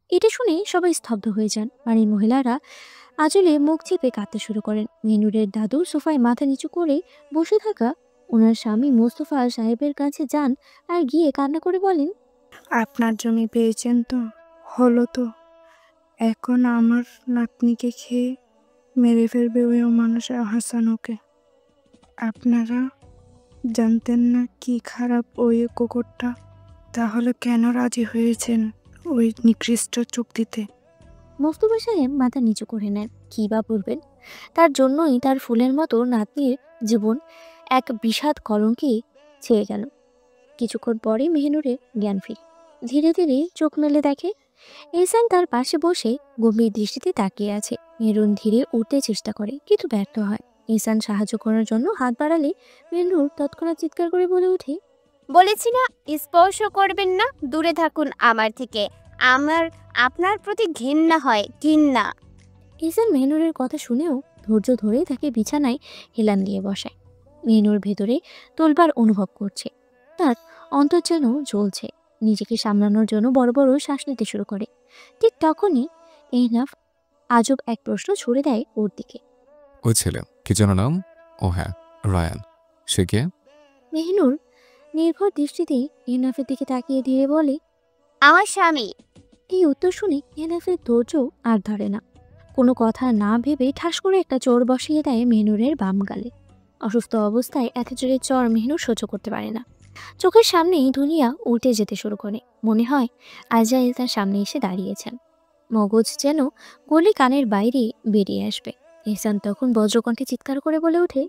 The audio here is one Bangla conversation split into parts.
এটা শুনে সবাই স্তব্ধ হয়ে যান। বাড়ির মহিলারা আঁচলে মুখ চেপে কাঁদতে শুরু করেন। মেনুরের দাদু সোফায় মাথা নিচু করে বসে থাকা ওনার স্বামী মোস্তফা সাহেবের কাছে যান আর গিয়ে কান্না করে বলেন, আপনার জমি পেয়েছেন তো? হলো তো। এখন আমার নাতনিকে খেয়ে মেরে ফেলবে ওই মানুষ হাসান ওকে। আপনারা জানতেন না কি খারাপ ওই কুকুরটা? তাহলে কেন রাজি হয়েছেন ওই নিকৃষ্ট চুক্তিতে? মোস্তফা সাহেব মাথা নিচু করে নেন। কি বা বলবেন? তার জন্যই তার ফুলের মতো নাতনির জীবন এক বিষাদ কলঙ্কে ছেয়ে গেল। কিছুক্ষণ পরে মেহনুরের জ্ঞান ফিরে। ধীরে ধীরে চোখ মেলে দেখে এহসান তার পাশে বসে গম্ভীর দৃষ্টিতে তাকিয়ে আছে। মেহরুন ধীরে উঠতে চেষ্টা করে কিন্তু ব্যর্থ হয়। এহসান সাহায্য করার জন্য হাত বাড়ালে মেহনুর তৎক্ষণাৎ চিৎকার করে বলে ওঠে, বলেছি না স্পর্শ করবেন না, দূরে থাকুন আমার থেকে। আমার আপনার প্রতি ঘৃণা হয়, ঘৃণা। এহসান মেহনুরের কথা শুনেও ধৈর্য ধরে তাকে বিছানায় হেলান দিয়ে বসায়। মেহনুর ভেতরে তোলবার অনুভব করছে। তার অন্তর যেন জ্বলছে। নিজেকে সামলানোর জন্য বড় বড় শ্বাস নিতে শুরু করে। ঠিক তখনই এহনাফ আজব এক প্রশ্ন ছুড়ে দেয় ওর দিকে। ওই ছেলে কি যেন নাম? ও হ্যাঁ, রায়ান। সে কে? মেহনুর নির্ভর দৃষ্টিতে এহনাফের দিকে তাকিয়ে ধীরে বলে, আমার স্বামী। এই উত্তর শুনে এহনাফের ধৈর্য আর ধরে না। কোনো কথা না ভেবে ঠাস করে একটা চোর বসিয়ে দেয় মেহনুরের বাম গালে। অসুস্থ অবস্থায় এত জোরে চর মেহনুর সহ্য করতে পারে না। চোখের সামনেই দুনিয়া উল্টে যেতে শুরু করে। মনে হয় আজাইল তার সামনে এসে দাঁড়িয়েছেন। মগজ যেন গলি কানের বাইরে বেরিয়ে আসবে। এহসান তখন বজ্রকণ্ঠে চিৎকার করে বলে ওঠে,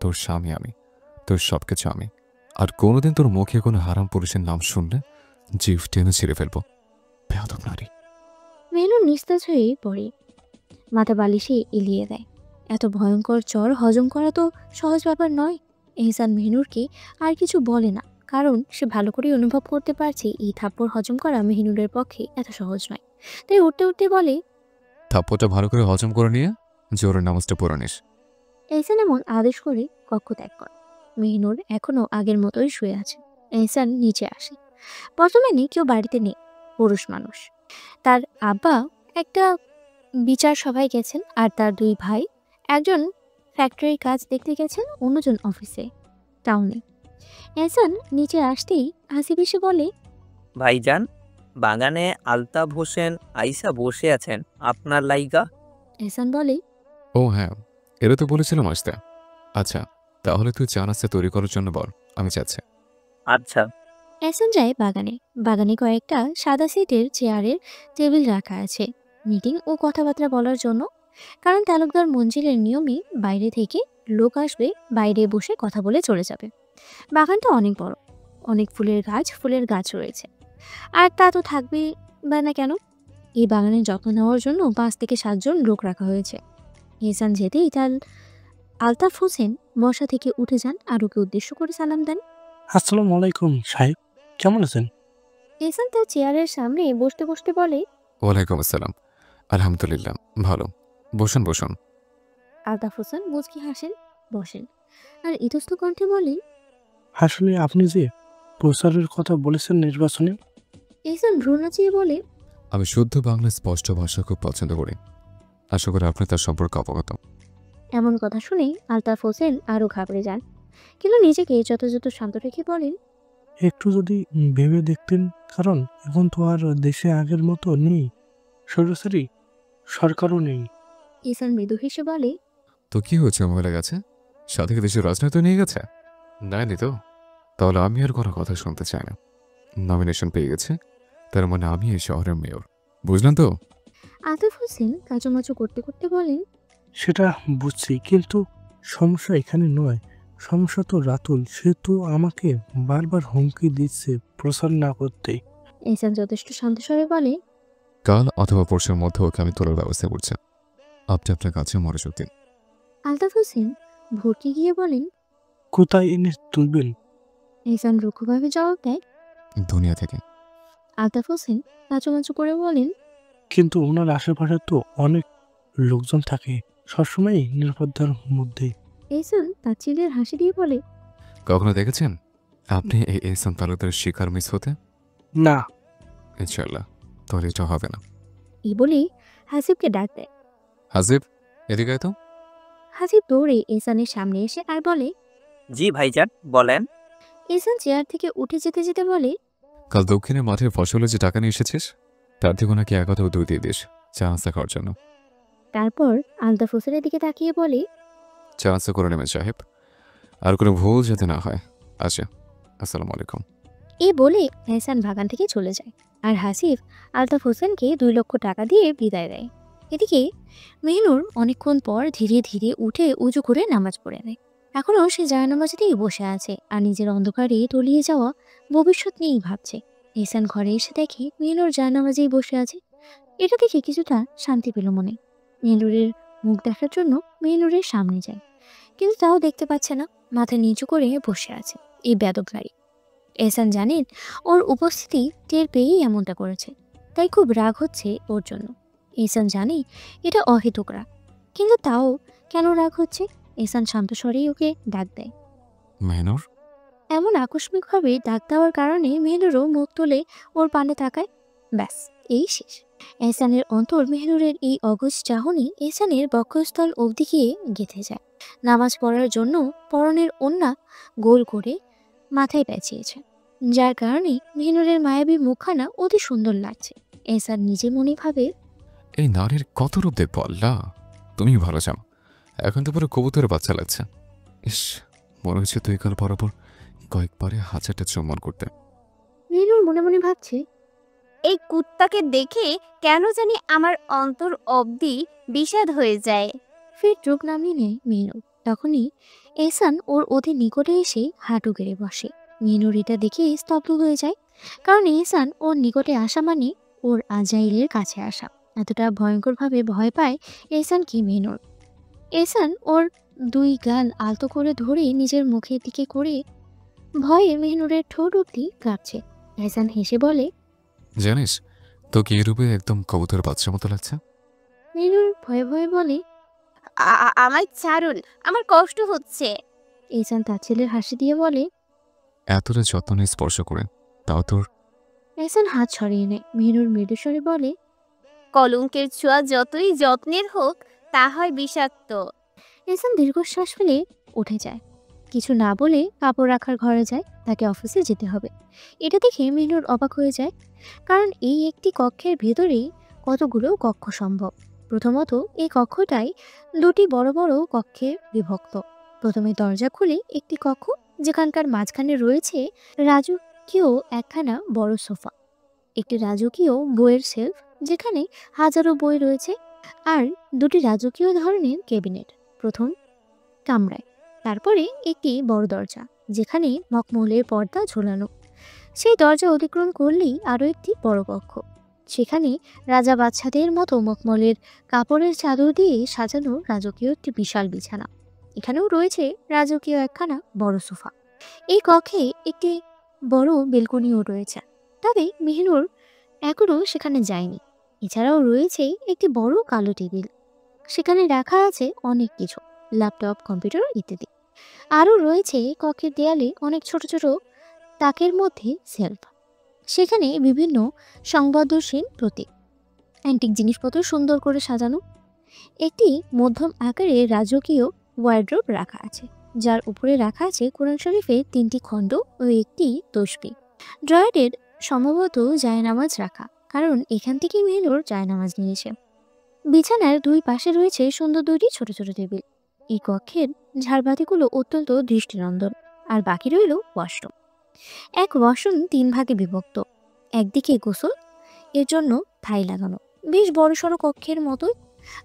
তোর স্বামী আমি, তোর সবকিছু আমি। আর কোনোদিন তোর মুখে কোনো হারাম পুরুষের নাম শুনলে জিভ টেনে ছিঁড়ে ফেলবো। বেয়াদব নারী। মেহনুর নিস্তেজ হয়ে পড়ে, মাথা বালিশে এলিয়ে দেয়। এত ভয়ঙ্কর চর হজম করা তো সহজ ব্যাপার নয়। এহসান মেহনুরকে আর কিছু বলে না, কারণ সে ভালো করে অনুভব করতে পারছে এই থাপ্পড় হজম করা মেহনুরের পক্ষে এত সহজ নয়। তাই উঠতে উঠতে বলে, থাপ্পড়টা ভালো করে হজম করে নিয়ে জোরের নামাজটা পড়ে নিস। এহসান এমন আদেশ করে কক্ষ ত্যাগ করে। মেহনুর এখনো আগের মতোই শুয়ে আছে। এহসান নিচে আসে। প্রথমে নেই কেউ বাড়িতে নেই, পুরুষ মানুষ। তার আব্বা একটা বিচার সভায় গেছেন আর তার দুই ভাই, একজন ফ্যাক্টরির কাজ দেখতে গেছেন, অন্যজন অফিসে টাউনে। এহসান নিচে আসতেই হাসি পিসে বলে, ভাইজান, বাগানে আলতাফ হোসেন আইসা বসে আছেন আপনার লাইগা। এহসান বলে, ও হ্যাঁ, এরা তো বলেছিলাম আসতে। আচ্ছা, তাহলে তুই চা নাস্তা তৈরি করার জন্য বল, আমি যাচ্ছি। আচ্ছা। এহসান যায় বাগানে। বাগানে কয়েকটা সাদা সিটের চেয়ারের টেবিল রাখা আছে মিটিং ও কথাবার্তা বলার জন্য। কারণ তালুকদার মঞ্জিলের নিয়মে বাইরে থেকে লোক আসবে, বাইরে বসে কথা বলে চলে যাবে। বাগানটা অনেক বড়, অনেক ফুলের গাছ রয়েছে। আর তা তো থাকবে বা না কেন? এই বাগানের যত্ন নেওয়ার জন্য 5 থেকে 7 জন লোক রাখা হয়েছে। এহসান যেতেই তার আলতাফ হোসেন বসা থেকে উঠে যান আর ওকে উদ্দেশ্য করে সালাম দেন। আসসালামু আলাইকুম সাহেব, কেমন আছেন? এহসান তার চেয়ারের সামনে বসতে বসতে বলে, ওয়ালাইকুম আসসালাম। আলহামদুলিল্লাহ, ভালো। বসুন বসুন। আলতাফ হোসেন মুচকি হাসেন, বসেন আর ইতস্ত কণ্ঠে বলেন, আসলে আপনি যে প্রচারের কথা বলেছেন নির্বাচনে, এহসান ভ্রু নাচিয়ে বলে, আমি শুদ্ধ বাংলা স্পষ্ট ভাষা খুব পছন্দ করি। আশা করি আপনি তার সম্পর্কে অবগত। এমন কথা শুনে আলতাফ হোসেন আরো ঘাবড়ে যান, কিন্তু নিজেকে যথাযথ শান্ত রেখে বলেন, একটু যদি ভেবে দেখতেন, কারণ এখন তো আর দেশে আগের মতো নেই, সরাসরি সরকারও নেই। এহসান মৃদু হেসে বলে, তো কি হয়েছে মহিলা গেছে? সাথে কি দেশের রাজনীতি নিয়ে গেছে? নেয়নি তো? তাহলে আমি আর কোনো কথা শুনতে চাই না। নমিনেশন পেয়ে গেছে, তার মানে আমি এই শহরের মেয়র। বুঝলেন তো? আলতাফ হোসেন কাচুমাচু করতে করতে বলেন, সেটা বুঝছি, কিন্তু সমস্যা এখানে নয়। সমস্যা তো রাতুল, সে তো আমাকে বারবার হুমকি দিচ্ছে প্রচার না করতে। এহসান যথেষ্ট শান্ত স্বরে বলে, কাল অথবা পরশুর মধ্যে ওকে আমি তোলার ব্যবস্থা করছি। আপনি আপনার কাছে মনোযোগ দিন। আলতাফ হোসেন ভরকে গিয়ে বলেন, কোথায় এনে তুলবেন? এহসান রুক্ষভাবে জবাব দেয়। দুনিয়া থেকে। আলতাফ হোসেন কাচুমাচু করে বলেন, কিন্তু ওনার আশেপাশে তো অনেক লোকজন থাকে, সবসময় নিরাপত্তার মধ্যে। এহসান তার চিলের হাসি দিয়ে বলে, কখনো দেখেছেন আপনি এই এহসান তালুকদারের শিকার মিস হতে? না। ইনশাল্লাহ তাহলে এটা হবে না। এই বলেই হাসিবকে ডাক দেয়। হাসিব, এদিকে আয় তো। হাসিব দৌড়ে এহসানের সামনে এসে আর বলে। জি ভাইজান, বলেন। এহসান চেয়ার থেকে উঠে যেতে যেতে বলে, কাল দক্ষিণে মাঠের ফসলে যে টাকা নিয়ে এসেছিস তার থেকে নাকি 1,000 দিয়ে দিস চা নাস্তা খাওয়ার জন্য। তারপর আলতাফ হোসেনের দিকে তাকিয়ে বলে, চা নাস্তা করে নেবেন সাহেব, আর কোনো ভুল যাতে না হয়। আচ্ছা, আসসালামু আলাইকুম। এই বলে এহসান বাগান থেকে চলে যায় আর হাসিব আলতাফ হোসেনকে 2 লক্ষ টাকা দিয়ে বিদায় দেয়। এদিকে মেহনুর অনেকক্ষণ পর ধীরে ধীরে উঠে উজু করে নামাজ পড়ে নেয়। এখনও সে জায়নামাজেতেই বসে আছে আর নিজের অন্ধকারে তলিয়ে যাওয়া ভবিষ্যৎ নিয়েই ভাবছে। এহসান ঘরে এসে দেখে মেহনুর জায়নামাজেই বসে আছে। এটা দেখে কিছুটা শান্তি পেল মনে। মেহনুরের মুখ দেখার জন্য মেহনুরের সামনে যায়, কিন্তু তাও দেখতে পাচ্ছে না। মাথা নিচু করে বসে আছে এই বেয়াদব নারী। এহসান জানেন ওর উপস্থিতি টের পেয়েই এমনটা করেছে, তাই খুব রাগ হচ্ছে ওর জন্য। এহসান জানে এটা অহেতুক রাগ, কিন্তু তাও কেন রাগ হচ্ছে। এহসান শান্ত স্বরেই ওকে ডাক দেয়। মেহনুর। এমন আকস্মিকভাবে ডাক দেওয়ার কারণে মেহনুরও মুখ তুলে ওর পানে তাকায়। ব্যাস, এই শেষ। এহসানের অন্তর মেহনুরের এই অগোজ চাহনি এহসানের বক্ষস্থল অবধি গিয়ে গেঁথে যায়। নামাজ পড়ার জন্য পরনের ওন্না গোল করে মাথায় পেঁচিয়েছে, যার কারণে মেহনুরের মায়াবী মুখখানা অতি সুন্দর লাগছে। এহসান নিজে মনে ভাবে, এই নারীর কত রূপ দেখবো আল্লাহ, তুমি ভালো জানো। এখন তো পুরো কবুতরের বাচ্চা লাগছে। ইস, মনে হচ্ছে তুই কাল বরাবর কয়েকবারে 1000টা চুম্বন করতে। মেহনুর মনে মনে ভাবছে, এই কুত্তাকে দেখে কেন জানি আমার অন্তর অবধি বিষাদ হয়ে যায়। ফের চোখ নামিয়ে নেয় মেহনুর। তখনই এহসান ওর অতি নিকটে এসে হাঁটু গেড়ে বসে। মেহনুর এটা দেখে স্তব্ধ হয়ে যায়, কারণ এহসান ওর নিকটে আসা মানে ওর আজাইলের কাছে আসা। এতটা ভয়ঙ্করভাবে ভয় পায় এহসান কি মেহনুর। এহসান ওর 2 গাল আলতো করে ধরে নিজের মুখের দিকে করে ভয়ে মেহনুরের ঠোঁট অব্দি কাঁপছে। এহসান হেসে বলে, জানিস তোকে এই রূপে একদম কবুতরের বাচ্চার মতো লাগছে। মেহনুর ভয়ে ভয়ে বলে, আমায় ছাড়ুন, আমার কষ্ট হচ্ছে। এহসান তার ছেলের হাসি দিয়ে বলে। এতটা যত্ন নিয়ে স্পর্শ করে, তাও তোর। এহসান হাত সরিয়ে নেয়। মেহনুর মৃদুস্বরে বলে, কলঙ্কের ছোঁয়া যতই যত্নের হোক তা হয় বিষাক্ত। এহসান দীর্ঘশ্বাস ফেলে উঠে যায়। কিছু না বলে কাপড় রাখার ঘরে যায়, তাকে অফিসে যেতে হবে। এটা দেখে মেহনুর অবাক হয়ে যায়, কারণ এই একটি কক্ষের ভেতরেই কতগুলো কক্ষ সম্ভব। প্রথমত এই কক্ষটাই 2টি বড় বড় কক্ষে বিভক্ত। প্রথমে দরজা খুলে একটি কক্ষ, যেখানকার মাঝখানে রয়েছে রাজকীয় একখানা বড় সোফা, একটি রাজকীয় বইয়ের সেলফ যেখানে হাজারো বই রয়েছে, আর 2টি রাজকীয় ধরনের ক্যাবিনেট প্রথম কামরায়। তারপরে একটি বড় দরজা, যেখানে মখমলের পর্দা ঝোলানো। সেই দরজা অতিক্রম করলেই আরও একটি বড় কক্ষ, সেখানে রাজা বাদশাদের মতো মখমলের কাপড়ের চাদর দিয়ে সাজানো রাজকীয় একটি বিশাল বিছানা। এখানেও রয়েছে রাজকীয় একখানা বড় সোফা। এই কক্ষে একটি বড় বেলকনিও রয়েছে, তবে মেহনুর এখনও সেখানে যায়নি। এছাড়াও রয়েছে একটি বড় কালো টেবিল, সেখানে রাখা আছে অনেক কিছু, ল্যাপটপ, কম্পিউটার ইত্যাদি। আরও রয়েছে কক্ষের দেয়ালে অনেক ছোট ছোট তাকের মধ্যে সেলফ, সেখানে বিভিন্ন সংবেদনশীল প্রতীক, অ্যান্টিক জিনিসপত্র সুন্দর করে সাজানো। একটি মধ্যম আকারের রাজকীয় ওয়ার্ড্রোব রাখা আছে, যার উপরে রাখা আছে কোরআন শরীফের 3টি খণ্ড ও একটি তসবিহ। ড্রয়ারের সম্ভবত জায়নামাজ রাখা, কারণ এখান থেকেই মেহনুর জায়নামাজ নিয়েছে। বিছানার 2 পাশে রয়েছে সুন্দর 2টি ছোট ছোট টেবিল। এই কক্ষের ঝাড়বাতিগুলো অত্যন্ত দৃষ্টিনন্দন। আর বাকি রইল ওয়াশরুম। এক ওয়াশরুম 3 ভাগে বিভক্ত। একদিকে গোসল এর জন্য থাই লাগানো, বেশ বড়সড় কক্ষের মতোই,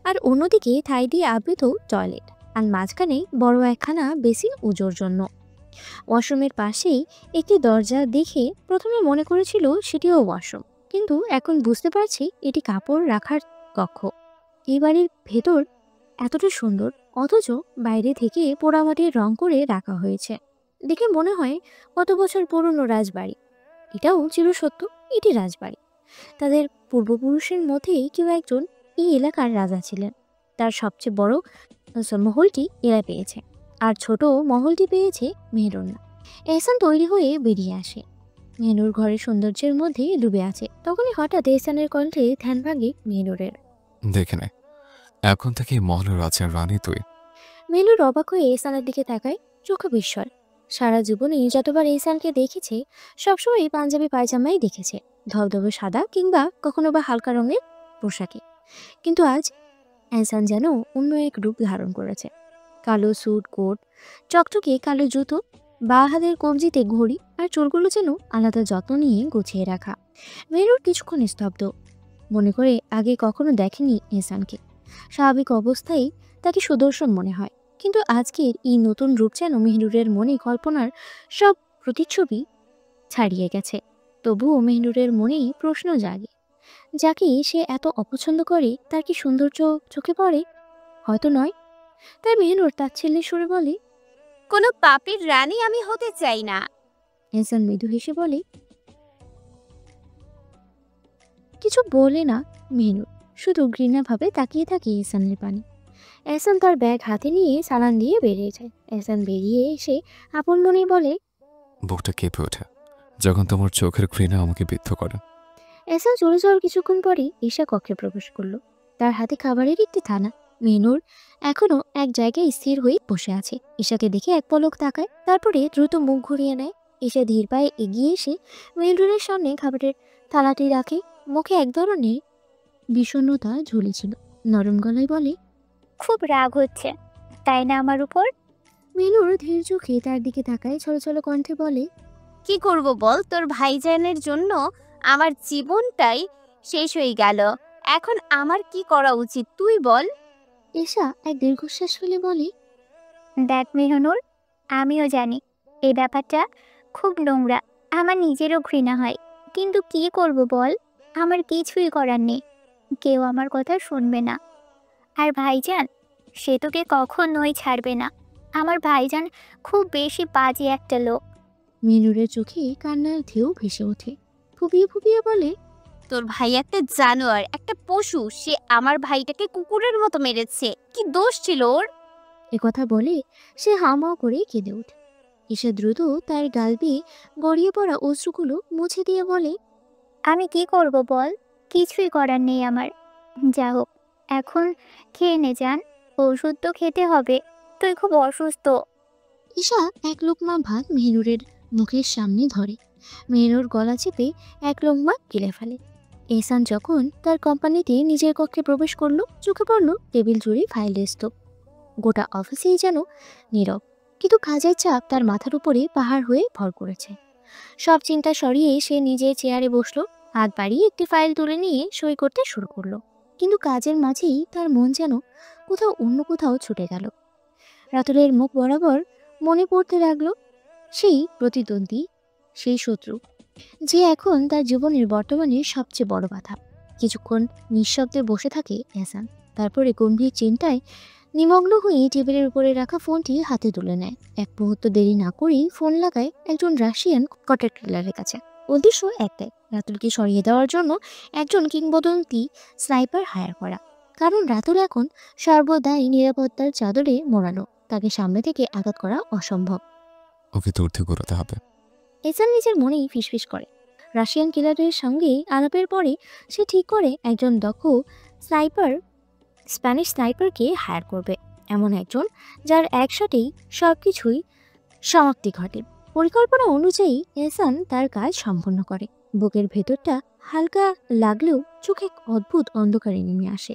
আর অন্যদিকে থাই দিয়ে আবৃত টয়লেট, আর মাঝখানে বড় একখানা বেসিন উজোর জন্য। ওয়াশরুমের পাশেই একটি দরজা দেখে প্রথমে মনে করেছিল সেটিও ওয়াশরুম, কিন্তু এখন বুঝতে পারছি এটি কাপড় রাখার কক্ষ। এই বাড়ির ভেতর এতটা সুন্দর, অথচ বাইরে থেকে পোড়ামাটির রং করে রাখা হয়েছে। দেখে মনে হয় কত বছর পুরনো রাজবাড়ি। এটাও চিরসত্য, এটি রাজবাড়ি। তাদের পূর্বপুরুষের মধ্যেই কেউ একজন এই এলাকার রাজা ছিলেন। তার সবচেয়ে বড় মহলটি এরা পেয়েছে, আর ছোট মহলটি পেয়েছে মেহরুন্না। এহসান তৈরি হয়ে বেরিয়ে আসে। মেহনুর ঘরের সৌন্দর্যের মধ্যে ডুবে আছে। তখনই হঠাৎ এহসানের কণ্ঠে ধ্যান ভাঙে মেহনুরের। দেখে নে, এখন থেকে এই মহলের রাজার রানী তুই। মেহনুর অবাক হয়ে এহসানের দিকে তাকায়, চোখে বিস্ময়। সারা জীবনে যতবার এহসানকে দেখেছে সবসময় পাঞ্জাবি পায়জামাই দেখেছে, ধবধবে সাদা কিংবা কখনো বা হালকা রঙের পোশাকে। কিন্তু আজ এহসান যেন অন্য এক রূপ ধারণ করেছে। কালো স্যুট কোট, চকচকে কালো জুতো, বাঁ হাতের কবজিতে ঘড়ি, আর চুলগুলো যেন আলাদা যত্ন নিয়ে গুছিয়ে রাখা। মেহনুর কিছুক্ষণ স্তব্ধ, মনে করে আগে কখনো দেখেনি এহসানকে। স্বাভাবিক অবস্থায় তাকে সুদর্শন মনে হয়, কিন্তু আজকের এই নতুন রূপ যেন মেহনুরের মনে কল্পনার সব প্রতিচ্ছবি ছাড়িয়ে গেছে। তবুও মেহনুরের মনেই প্রশ্ন জাগে, যাকে সে এত অপছন্দ করে তার কি সৌন্দর্য চোখে পড়ে? হয়তো নয়। তাই মেহনুর তাচ্ছিল্যের সুরে বলে, কোনো পাপীর রানী আমি হতে চাই না। এহসান মৃদু হেসে বলে, কিছু বলে না মেহনুর, শুধু ঘৃণাভাবে তাকিয়ে থাকে এহসানের পানি। এহসান তার ব্যাগ হাতে নিয়ে সালান দিয়ে বেরিয়ে যায়। এহসান বেরিয়ে এসে আপন মনে বলে, বুকটা কেঁপে ওঠে যখন তোমার চোখের ঘৃণা আমাকে বিদ্ধ করে। এহসান চলে যাওয়ার কিছুক্ষণ পরে ঈশা কক্ষে প্রবেশ করলো। তার হাতে খাবারের একটি থালা। মেহনুর এখনো এক জায়গায় স্থির হয়ে বসে আছে। ঈশাকে দেখে এক পলক তাকায়, তারপরে দ্রুত মুখ ঘুরিয়ে নেয়। ঈশা ধীর পায়ে এগিয়ে এসে মেহনুরের সামনে খাবারের থালাটি রাখে। মুখে এক ধরনের বিষণ্ণতা ঝুলেছিল। নরম গলায় বলে, খুব রাগ হচ্ছে তাই না আমার উপর? মেহনুর ধীর চোখে তার দিকে তাকায়, ছলছল কণ্ঠে বলে, কি করব বল, তোর ভাইজানের জন্য আমার জীবনটাই শেষ হয়ে গেল। এখন আমার কি করা উচিত তুই বল। ঈশা এক দীর্ঘশ্বাস ফেলে বলে, দেখ মেহনুর, আমিও জানি এই ব্যাপারটা খুব নোংরা, আমার নিজেরও ঘৃণা হয়, কিন্তু কি করব বল, আমার কিছুই করার নেই। কেউ আমার কথা শুনবে না। আর ভাইজান, সে তোকে কখনোই ছাড়বে না। আমার ভাইজান খুব বেশি বাজে একটা লোক। মেহনুরের চোখে কান্নার ঢেউ ভেসে ওঠে। ফুপিয়ে ফুপিয়ে বলে, তোর ভাই একটা জানোয়ার, একটা পশু। সে আমার ভাইটাকে কুকুরের মতো মেরেছে। কি দোষ ছিল ওর? একথা বলে সে হামাও করে কেঁদে ওঠে। ঈশা দ্রুত তার গাল বেয়ে গড়িয়ে পড়া অশ্রুগুলো মুছে দিয়ে বলে, আমি কি করব বল, কিছুই করার নেই আমার। যা হোক, এখন খেয়ে নে যান, ওষুধ তো খেতে হবে, তুই খুব অসুস্থ। ঈশা এক লোকমা ভাত মেহনুরের মুখের সামনে ধরে। মেহনুর গলা চেপে এক লোকমা গিলে ফেলে। এহসান যখন তার কোম্পানিতে নিজের কক্ষে প্রবেশ করলো, চোখে পড়লো টেবিল জুড়ে ফাইলের স্তূপ। গোটা অফিসেই যেন নীরব, কিন্তু কাজের চাপ তার মাথার উপরে পাহাড় হয়ে ভর করেছে। সব চিন্তা সরিয়ে সে নিজের চেয়ারে বসলো, হাত বাড়িয়ে একটি ফাইল তুলে নিয়ে সই করতে শুরু করলো। কিন্তু কাজের মাঝেই তার মন যেন কোথাও অন্য কোথাও ছুটে গেল। রাতুলের মুখ বরাবর মনে পড়তে লাগলো সেই প্রতিদ্বন্দ্বী, সেই শত্রু, যে এখন তার জীবনের বর্তমানে সবচেয়ে বড় বাধা। কিছুক্ষণ নিঃশব্দে বসে থাকে এহসান, তারপরে গম্ভীর চিন্তায় নিমগ্ন হয়ে টেবিলের উপরে রাখা ফোনটি হাতে তুলে নেয়। এক মুহূর্ত দেরি না করেই ফোন লাগায় একজন রাশিয়ান কন্ট্রাক্ট কিলারের কাছে। উদ্দেশ্য একটাই, রাতুলকে সরিয়ে দেওয়ার জন্য একজন কিংবদন্তি স্নাইপার হায়ার করা। কারণ রাতুল এখন সর্বদাই নিরাপত্তার চাদরে মোড়ানো, তাকে সামনে থেকে আঘাত করা অসম্ভব। ওকে দূর থেকে ঘোরাতে হবে। এহসান নিজের মনেই ফিসফিস করে। রাশিয়ান কিলারের সঙ্গে আলাপের পরে সে ঠিক করে একজন দক্ষ স্প্যানিশ স্নাইপারকে হায়ার করবে, এমন একজন যার একসাথেই সবকিছুই সমাপ্তি ঘটে। পরিকল্পনা অনুযায়ী এহসান তার কাজ সম্পন্ন করে। বুকের ভেতরটা হালকা লাগলেও চোখে এক অদ্ভুত অন্ধকারে নেমে আসে।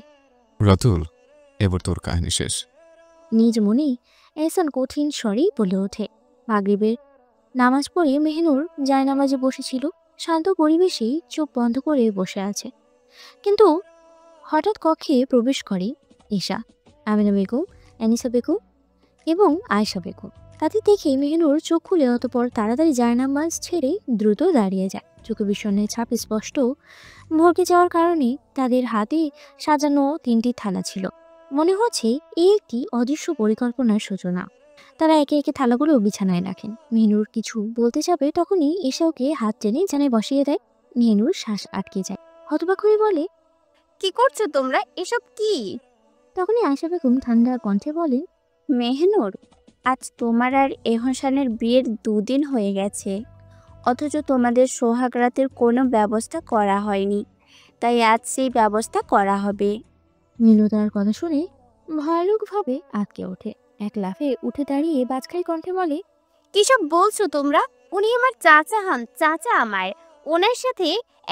রাতুল, এবার তোর কাহিনী শেষ। নিজ মনেই এহসান কঠিন স্বরেই বলে ওঠে। মাগরিবের নামাজ পড়ে মেহনুর জায়নামাজে বসেছিল, শান্ত পরিবেশেই চোখ বন্ধ করে বসে আছে। কিন্তু হঠাৎ কক্ষে প্রবেশ করে ঈশা, আমিনা বেগম, অ্যানিসা বেগম এবং আয়েশা বেগম। তাদের দেখে মেহনুর চোখ খুলে অতপর তাড়াতাড়ি জায়নামাজ ছেড়ে দ্রুত দাঁড়িয়ে যায়। চোখে বিষণ্ণের ছাপ স্পষ্ট। ভরকে যাওয়ার কারণে তাদের হাতে সাজানো 3টি থালা ছিল। মনে হচ্ছে এই একটি অদৃশ্য পরিকল্পনার সূচনা। তারা একে একে থালাগুলো বিছানায় রাখেন। মেহনুর কিছু বলতে যাবে, তখনই এসে ওকে হাত টেনে বিছানায় বসিয়ে দেয়। মেহনুর শ্বাস আটকে যায়, হতবাক হয়ে বলে, কি করছো তোমরা, এসব কি? তখনই আয়েশা বেগম ঠান্ডা কণ্ঠে বলেন, মেহনুর, আজ তোমার আর এহসানের বিয়ের 2 দিন হয়ে গেছে। অথচ তোমাদের সোহাগ রাতের কোনো ব্যবস্থা করা হয়নি, তাই আজ সেই ব্যবস্থা করা হবে। মিনু তার কথা শুনে ভয়ানকভাবে আটকে ওঠে। এক লাফে উঠে দাঁড়িয়ে বাজখাই কণ্ঠে বলে, কিসব বলছো তোমরা? উনি আমার চাচা হন, চাচা আমার। ওনার সাথে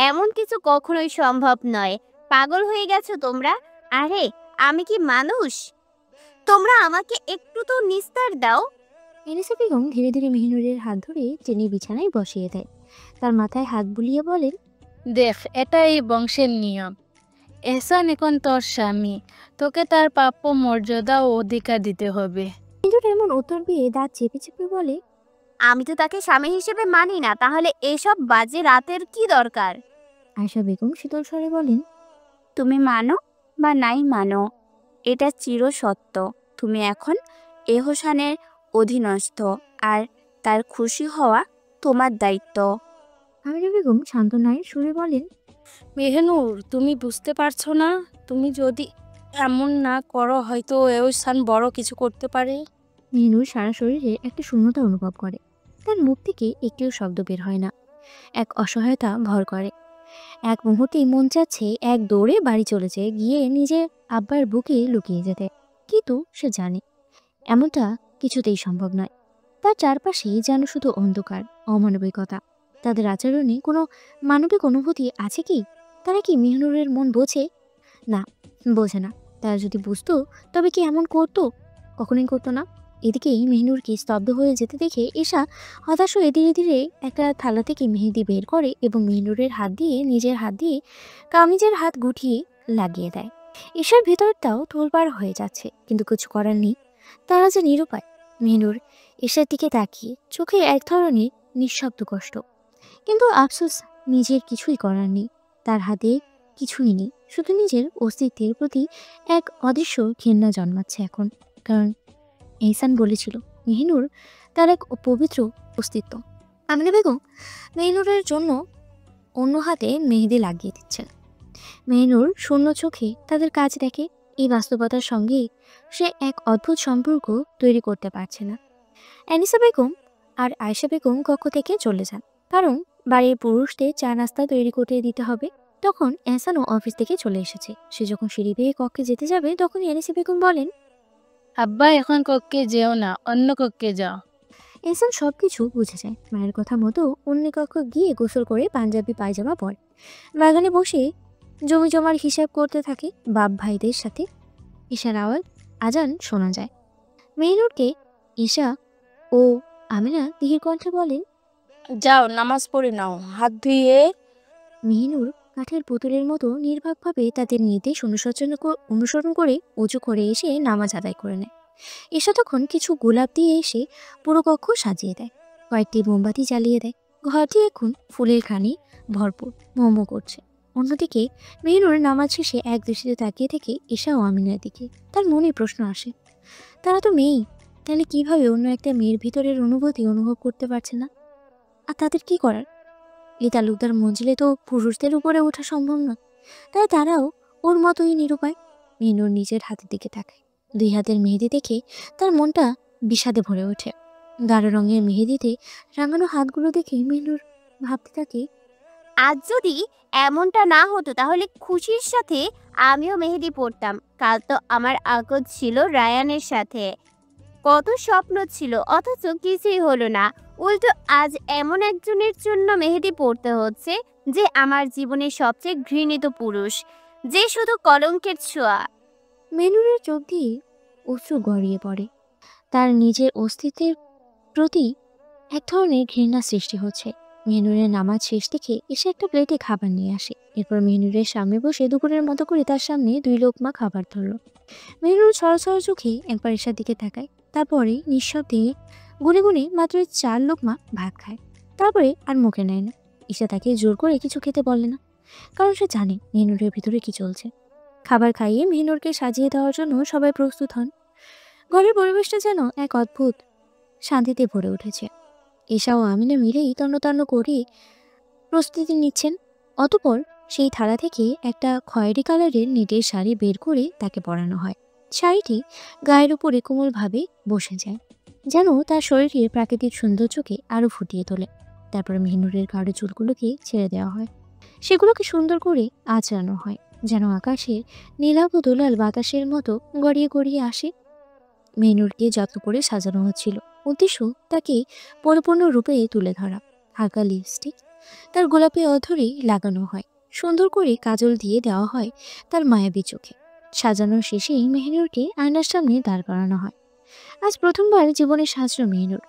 এমন কিছু কখনোই সম্ভব নয়। পাগল হয়ে গেছো তোমরা? আরে আমি কি মানুষ? তোমরা আমাকে একটু তো নিস্তার দাও। এনিসা বেগম ধীরে ধীরে মেহিনুরের হাত ধরে টেনে বিছানায় বসিয়ে দেয়। তার মাথায় হাত বুলিয়ে বলেন, দেখ, এটাই বংশের নিয়ম। এহসান এখন তোর স্বামী, তোকে তার প্রাপ্য মর্যাদা ও অধিকার দিতে হবে। মেহিনুর এমন উত্তর দিয়ে দাঁত চেপে চেপে বলে, আমি তো তাকে স্বামী হিসেবে মানি না, তাহলে এসব বাজে রাতের কি দরকার? আয়শা বেগম শীতল স্বরে বলেন, তুমি মানো বা নাই মানো, এটা চির সত্য। তুমি এখন এহসানের অধীনস্থ, আর তার খুশি হওয়া তোমার দায়িত্ব। আমিনা বেগম সান্ত্বনায় সুরে বলেন, মেহনুর, তুমি বুঝতে পারছো না? তুমি যদি এমন না করো, হয়তো এহসান বড় কিছু করতে পারে। মেহিনুর সারা শরীরে একটা শূন্যতা অনুভব করে। তার মুখ থেকে একটিও শব্দ বের হয় না। এক অসহায়তা ভর করে। এক মুহূর্তেই মন চাচ্ছে এক দৌড়ে বাড়ি চলেছে, গিয়ে নিজের আব্বার বুকে লুকিয়ে যেতে। কিন্তু সে জানে এমনটা কিছুতেই সম্ভব নয়। তার চারপাশে যেন শুধু অন্ধকার, অমানবিকতা। তাদের আচরণে কোনো মানবিক অনুভূতি আছে কি? তারা কি মেহনুরের মন বোঝে? না, বোঝে না। তারা যদি বুঝতো তবে কি এমন করতো? কখনোই করতো না। এদিকেই মেহনুরকে স্তব্ধ হয়ে যেতে দেখে ঈশা হতাশ হয়ে ধীরে ধীরে একটা থালা থেকে মেহেদি বের করে এবং মেহনুরের হাত দিয়ে নিজের হাত দিয়ে কামিজের হাত গুটিয়ে লাগিয়ে দেয়। ঈশার ভেতরটাও তোলপাড় হয়ে যাচ্ছে, কিন্তু কিছু করার নেই। তারা যে নিরুপায়। মেহনুর ঈশার দিকে তাকিয়ে চোখে এক ধরনের নিঃশব্দ কষ্ট, কিন্তু আফসোস নিজের কিছুই করার নেই। তার হাতে কিছুই নেই, শুধু নিজের অস্তিত্বের প্রতি এক অদৃশ্য ঘৃণা জন্মাচ্ছে এখন। কারণ এহসান বলেছিল মেহনুর তার এক পবিত্র অস্তিত্ব। আমিনা বেগম মেহনুরের জন্য অন্য হাতে মেহেদি লাগিয়ে দিচ্ছেন। মেহনুর শূন্য চোখে তাদের কাজ দেখে। এই বাস্তবতার সঙ্গে সে এক অদ্ভুত সম্পর্ক তৈরি করতে পারছে না। আনিসা বেগম আর আয়েশা বেগম কক্ষ থেকে চলে যান, কারণ বাড়ির পুরুষদের চা নাস্তা তৈরি করে দিতে হবে। তখন এহসানও অফিস থেকে চলে এসেছে। সে যখন সিঁড়ি বেয়ে কক্ষে যেতে যাবে, তখন আনিসা বেগম বলেন, আব্বা এখন কক্ষে যেও না, অন্য কক্ষে যাও। এহসান সবকিছু বুঝে যায়। মায়ের কথা মতো অন্য কক্ষ গিয়ে গোসল করে পাঞ্জাবি পায়জামা পরে বাগানে বসে জমি জমার হিসাব করতে থাকে বাপ ভাইদের সাথে। ঈশার আওয়াজ আজান শোনা যায়। মেহনুরকে ঈশা ও আমিনা ধীর কণ্ঠে বলেন, যাও, নামাজ পড়ে নাও, হাত ধুয়ে। মেহনুর কাঠের পুতুলের মতো নির্বাকভাবে তাদের নির্দেশ অনুসরণ করে উঁচু করে এসে নামাজ আদায় করে নেয়। ঈশা তখন কিছু গোলাপ দিয়ে এসে পুরো কক্ষ সাজিয়ে দেয়, কয়েকটি মোমবাতি জ্বালিয়ে দেয়। ঘরটি এখন ফুলের খানি ভরপুর, মোমো করছে। অন্যদিকে মেহনুর নামাজ শেষে এক দৃষ্টিতে তাকিয়ে থেকে ঈশা ও আমিনার দিকে। তার মনে প্রশ্ন আসে, তারা তো মেয়েই, তাহলে কিভাবে অন্য একটা মেয়ের ভিতরের অনুভূতি অনুভব করতে পারছে না? আর তাদের কি করার? এই তালুকদার মঞ্জিলে তো পুরুষদের উপরে ওঠা সম্ভব নয়, তাই তারাও ওর মতোই নিরুপায়। মেহনুর নিজের হাতের দিকে তাকায়। 2 হাতের মেহেদি দেখে তার মনটা বিষাদে ভরে ওঠে। গাঢ় রঙের মেহেদিতে রাঙানো হাতগুলো দেখে মেহনুর ভাবতে থাকে, আজ যদি এমনটা না হতো তাহলে খুশির সাথে আমিও মেহেদি পরতাম। কাল তো আমার আকদ ছিল রায়ানের সাথে, কত স্বপ্ন ছিল, অথচ কিছুই হলো না। উল্টো আজ এমন একজনের জন্য মেহেদি পরতে হচ্ছে যে আমার জীবনের সবচেয়ে ঘৃণিত পুরুষ, যে শুধু কলঙ্কের ছোঁয়া। মেহনুরের চোখ দিয়ে অশ্রু গড়িয়ে পড়ে। তার নিজের অস্তিত্বের প্রতি এক ধরনের ঘৃণা সৃষ্টি হচ্ছে। মেহনুরের নামাজ শেষ দেখে এসে একটা প্লেটে খাবার নিয়ে আসে। এরপর মেহনুরের সামনে বসে দুপুরের মতো করে তার সামনে 2 লোকমা খাবার ধরল। মেহনুর ছড়ছড় চোখে একবার ঈশার দিকে তাকায়, তারপরে নিঃশব্দে গুনে গুনে মাত্র 4 লোকমা ভাত খায়। তারপরে আর মুখে নেয় না। ঈশা তাকে জোর করে কিছু খেতে বলে না, কারণ সে জানে মেহনুরের ভিতরে কি চলছে। খাবার খাইয়ে মেহনুরকে সাজিয়ে দেওয়ার জন্য সবাই প্রস্তুত হন। ঘরের পরিবেশটা যেন এক অদ্ভুত শান্তিতে ভরে উঠেছে। ঈশা ও আমিনা মিলেই তন্ন করে প্রস্তুতি নিচ্ছেন। অতঃপর সেই থালা থেকে একটা খয়েরি কালারের নেটের শাড়ি বের করে তাকে পরানো হয়। শাড়িটি গায়ের উপরে কোমলভাবে বসে যায়, যেন তার শরীরের প্রাকৃতিক সৌন্দর্যকে আরো ফুটিয়ে তোলে। তারপর মেহনুরের গাঢ় চুলগুলোকে ছেড়ে দেওয়া হয়। সেগুলোকে সুন্দর করে আঁচড়ানো হয়, যেন আকাশের নীলাভ দোলাল বাতাসের মতো গড়িয়ে গড়িয়ে আসে। মেহনুরকে যত্ন করে সাজানো হচ্ছিল, উদ্দেশ্য তাকে পরিপূর্ণ রূপে তুলে ধরা। হালকা লিপস্টিক তার গোলাপি অধরে লাগানো হয়, সুন্দর করে কাজল দিয়ে দেওয়া হয় তার মায়াবী চোখে। সাজানোর শেষেই মেহনুরকে আয়নার সামনে দাঁড় করানো হয়। আজ প্রথমবার জীবনে সাজলো মেহনুর।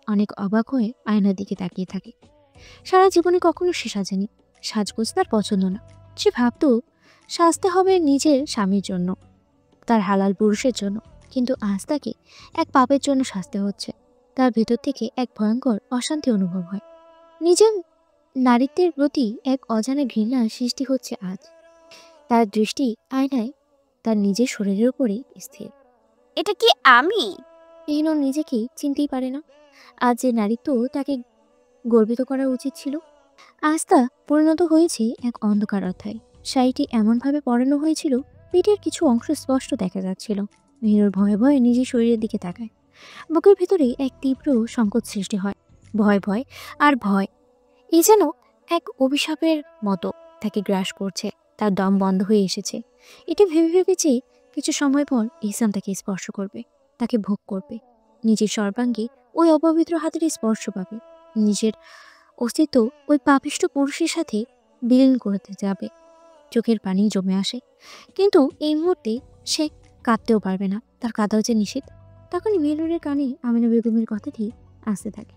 অনেক অবাক হয়ে আয়নার দিকে তাকিয়ে থাকে। সারা জীবনে কখনো সে সাজেনি, সাজগোজ তার পছন্দ না। সে ভাবতো সাজতে হবে নিজের স্বামীর জন্য, তার হালাল পুরুষের জন্য, কিন্তু আজ তাকে এক পাপের জন্য সাজতে হচ্ছে। তার ভেতর থেকে এক ভয়ঙ্কর অশান্তি অনুভব হয়। নিজের নারীত্বের প্রতি এক অজানা ঘৃণা সৃষ্টি হচ্ছে আজ। তার দৃষ্টি আয়নায় তার নিজের শরীরের উপরে স্থির। এটা কি আমি? মেহনুর নিজেকে চিনতেই পারে না। আজ যে নারীত্ব তাকে গর্বিত করা উচিত ছিল, আজ তা পরিণত হয়েছে এক অন্ধকার অধ্যায়। শাড়িটি এমনভাবে পরানো হয়েছিল পেটের কিছু অংশ স্পষ্ট দেখা যাচ্ছিল। মেহনুর ভয়ে ভয়ে নিজের শরীরের দিকে তাকায়। বুকের ভিতরে এক তীব্র সংকোচ সৃষ্টি হয়। ভয় ভয় আর ভয়, এ যেন এক অভিশাপের মতো তাকে গ্রাস করছে। তার দম বন্ধ হয়ে এসেছে। এটা ভেবে ভেবেছে কিছু সময় পর ইহসান তাকে স্পর্শ করবে, তাকে ভোগ করবে। নিজের সর্বাঙ্গে ওই অপবিত্র হাতের স্পর্শ পাবে। নিজের অস্তিত্ব ওই পাপিষ্ঠ পুরুষের সাথে বিলীন করতে যাবে। চোখের পানি জমে আসে, কিন্তু এই মুহূর্তে সে কাঁদতেও পারবে না। তার কাঁদাও যে নিষেধ। তখনই মেহনুরের কানে আমিনা বেগমের কথাটি আসতে থাকে।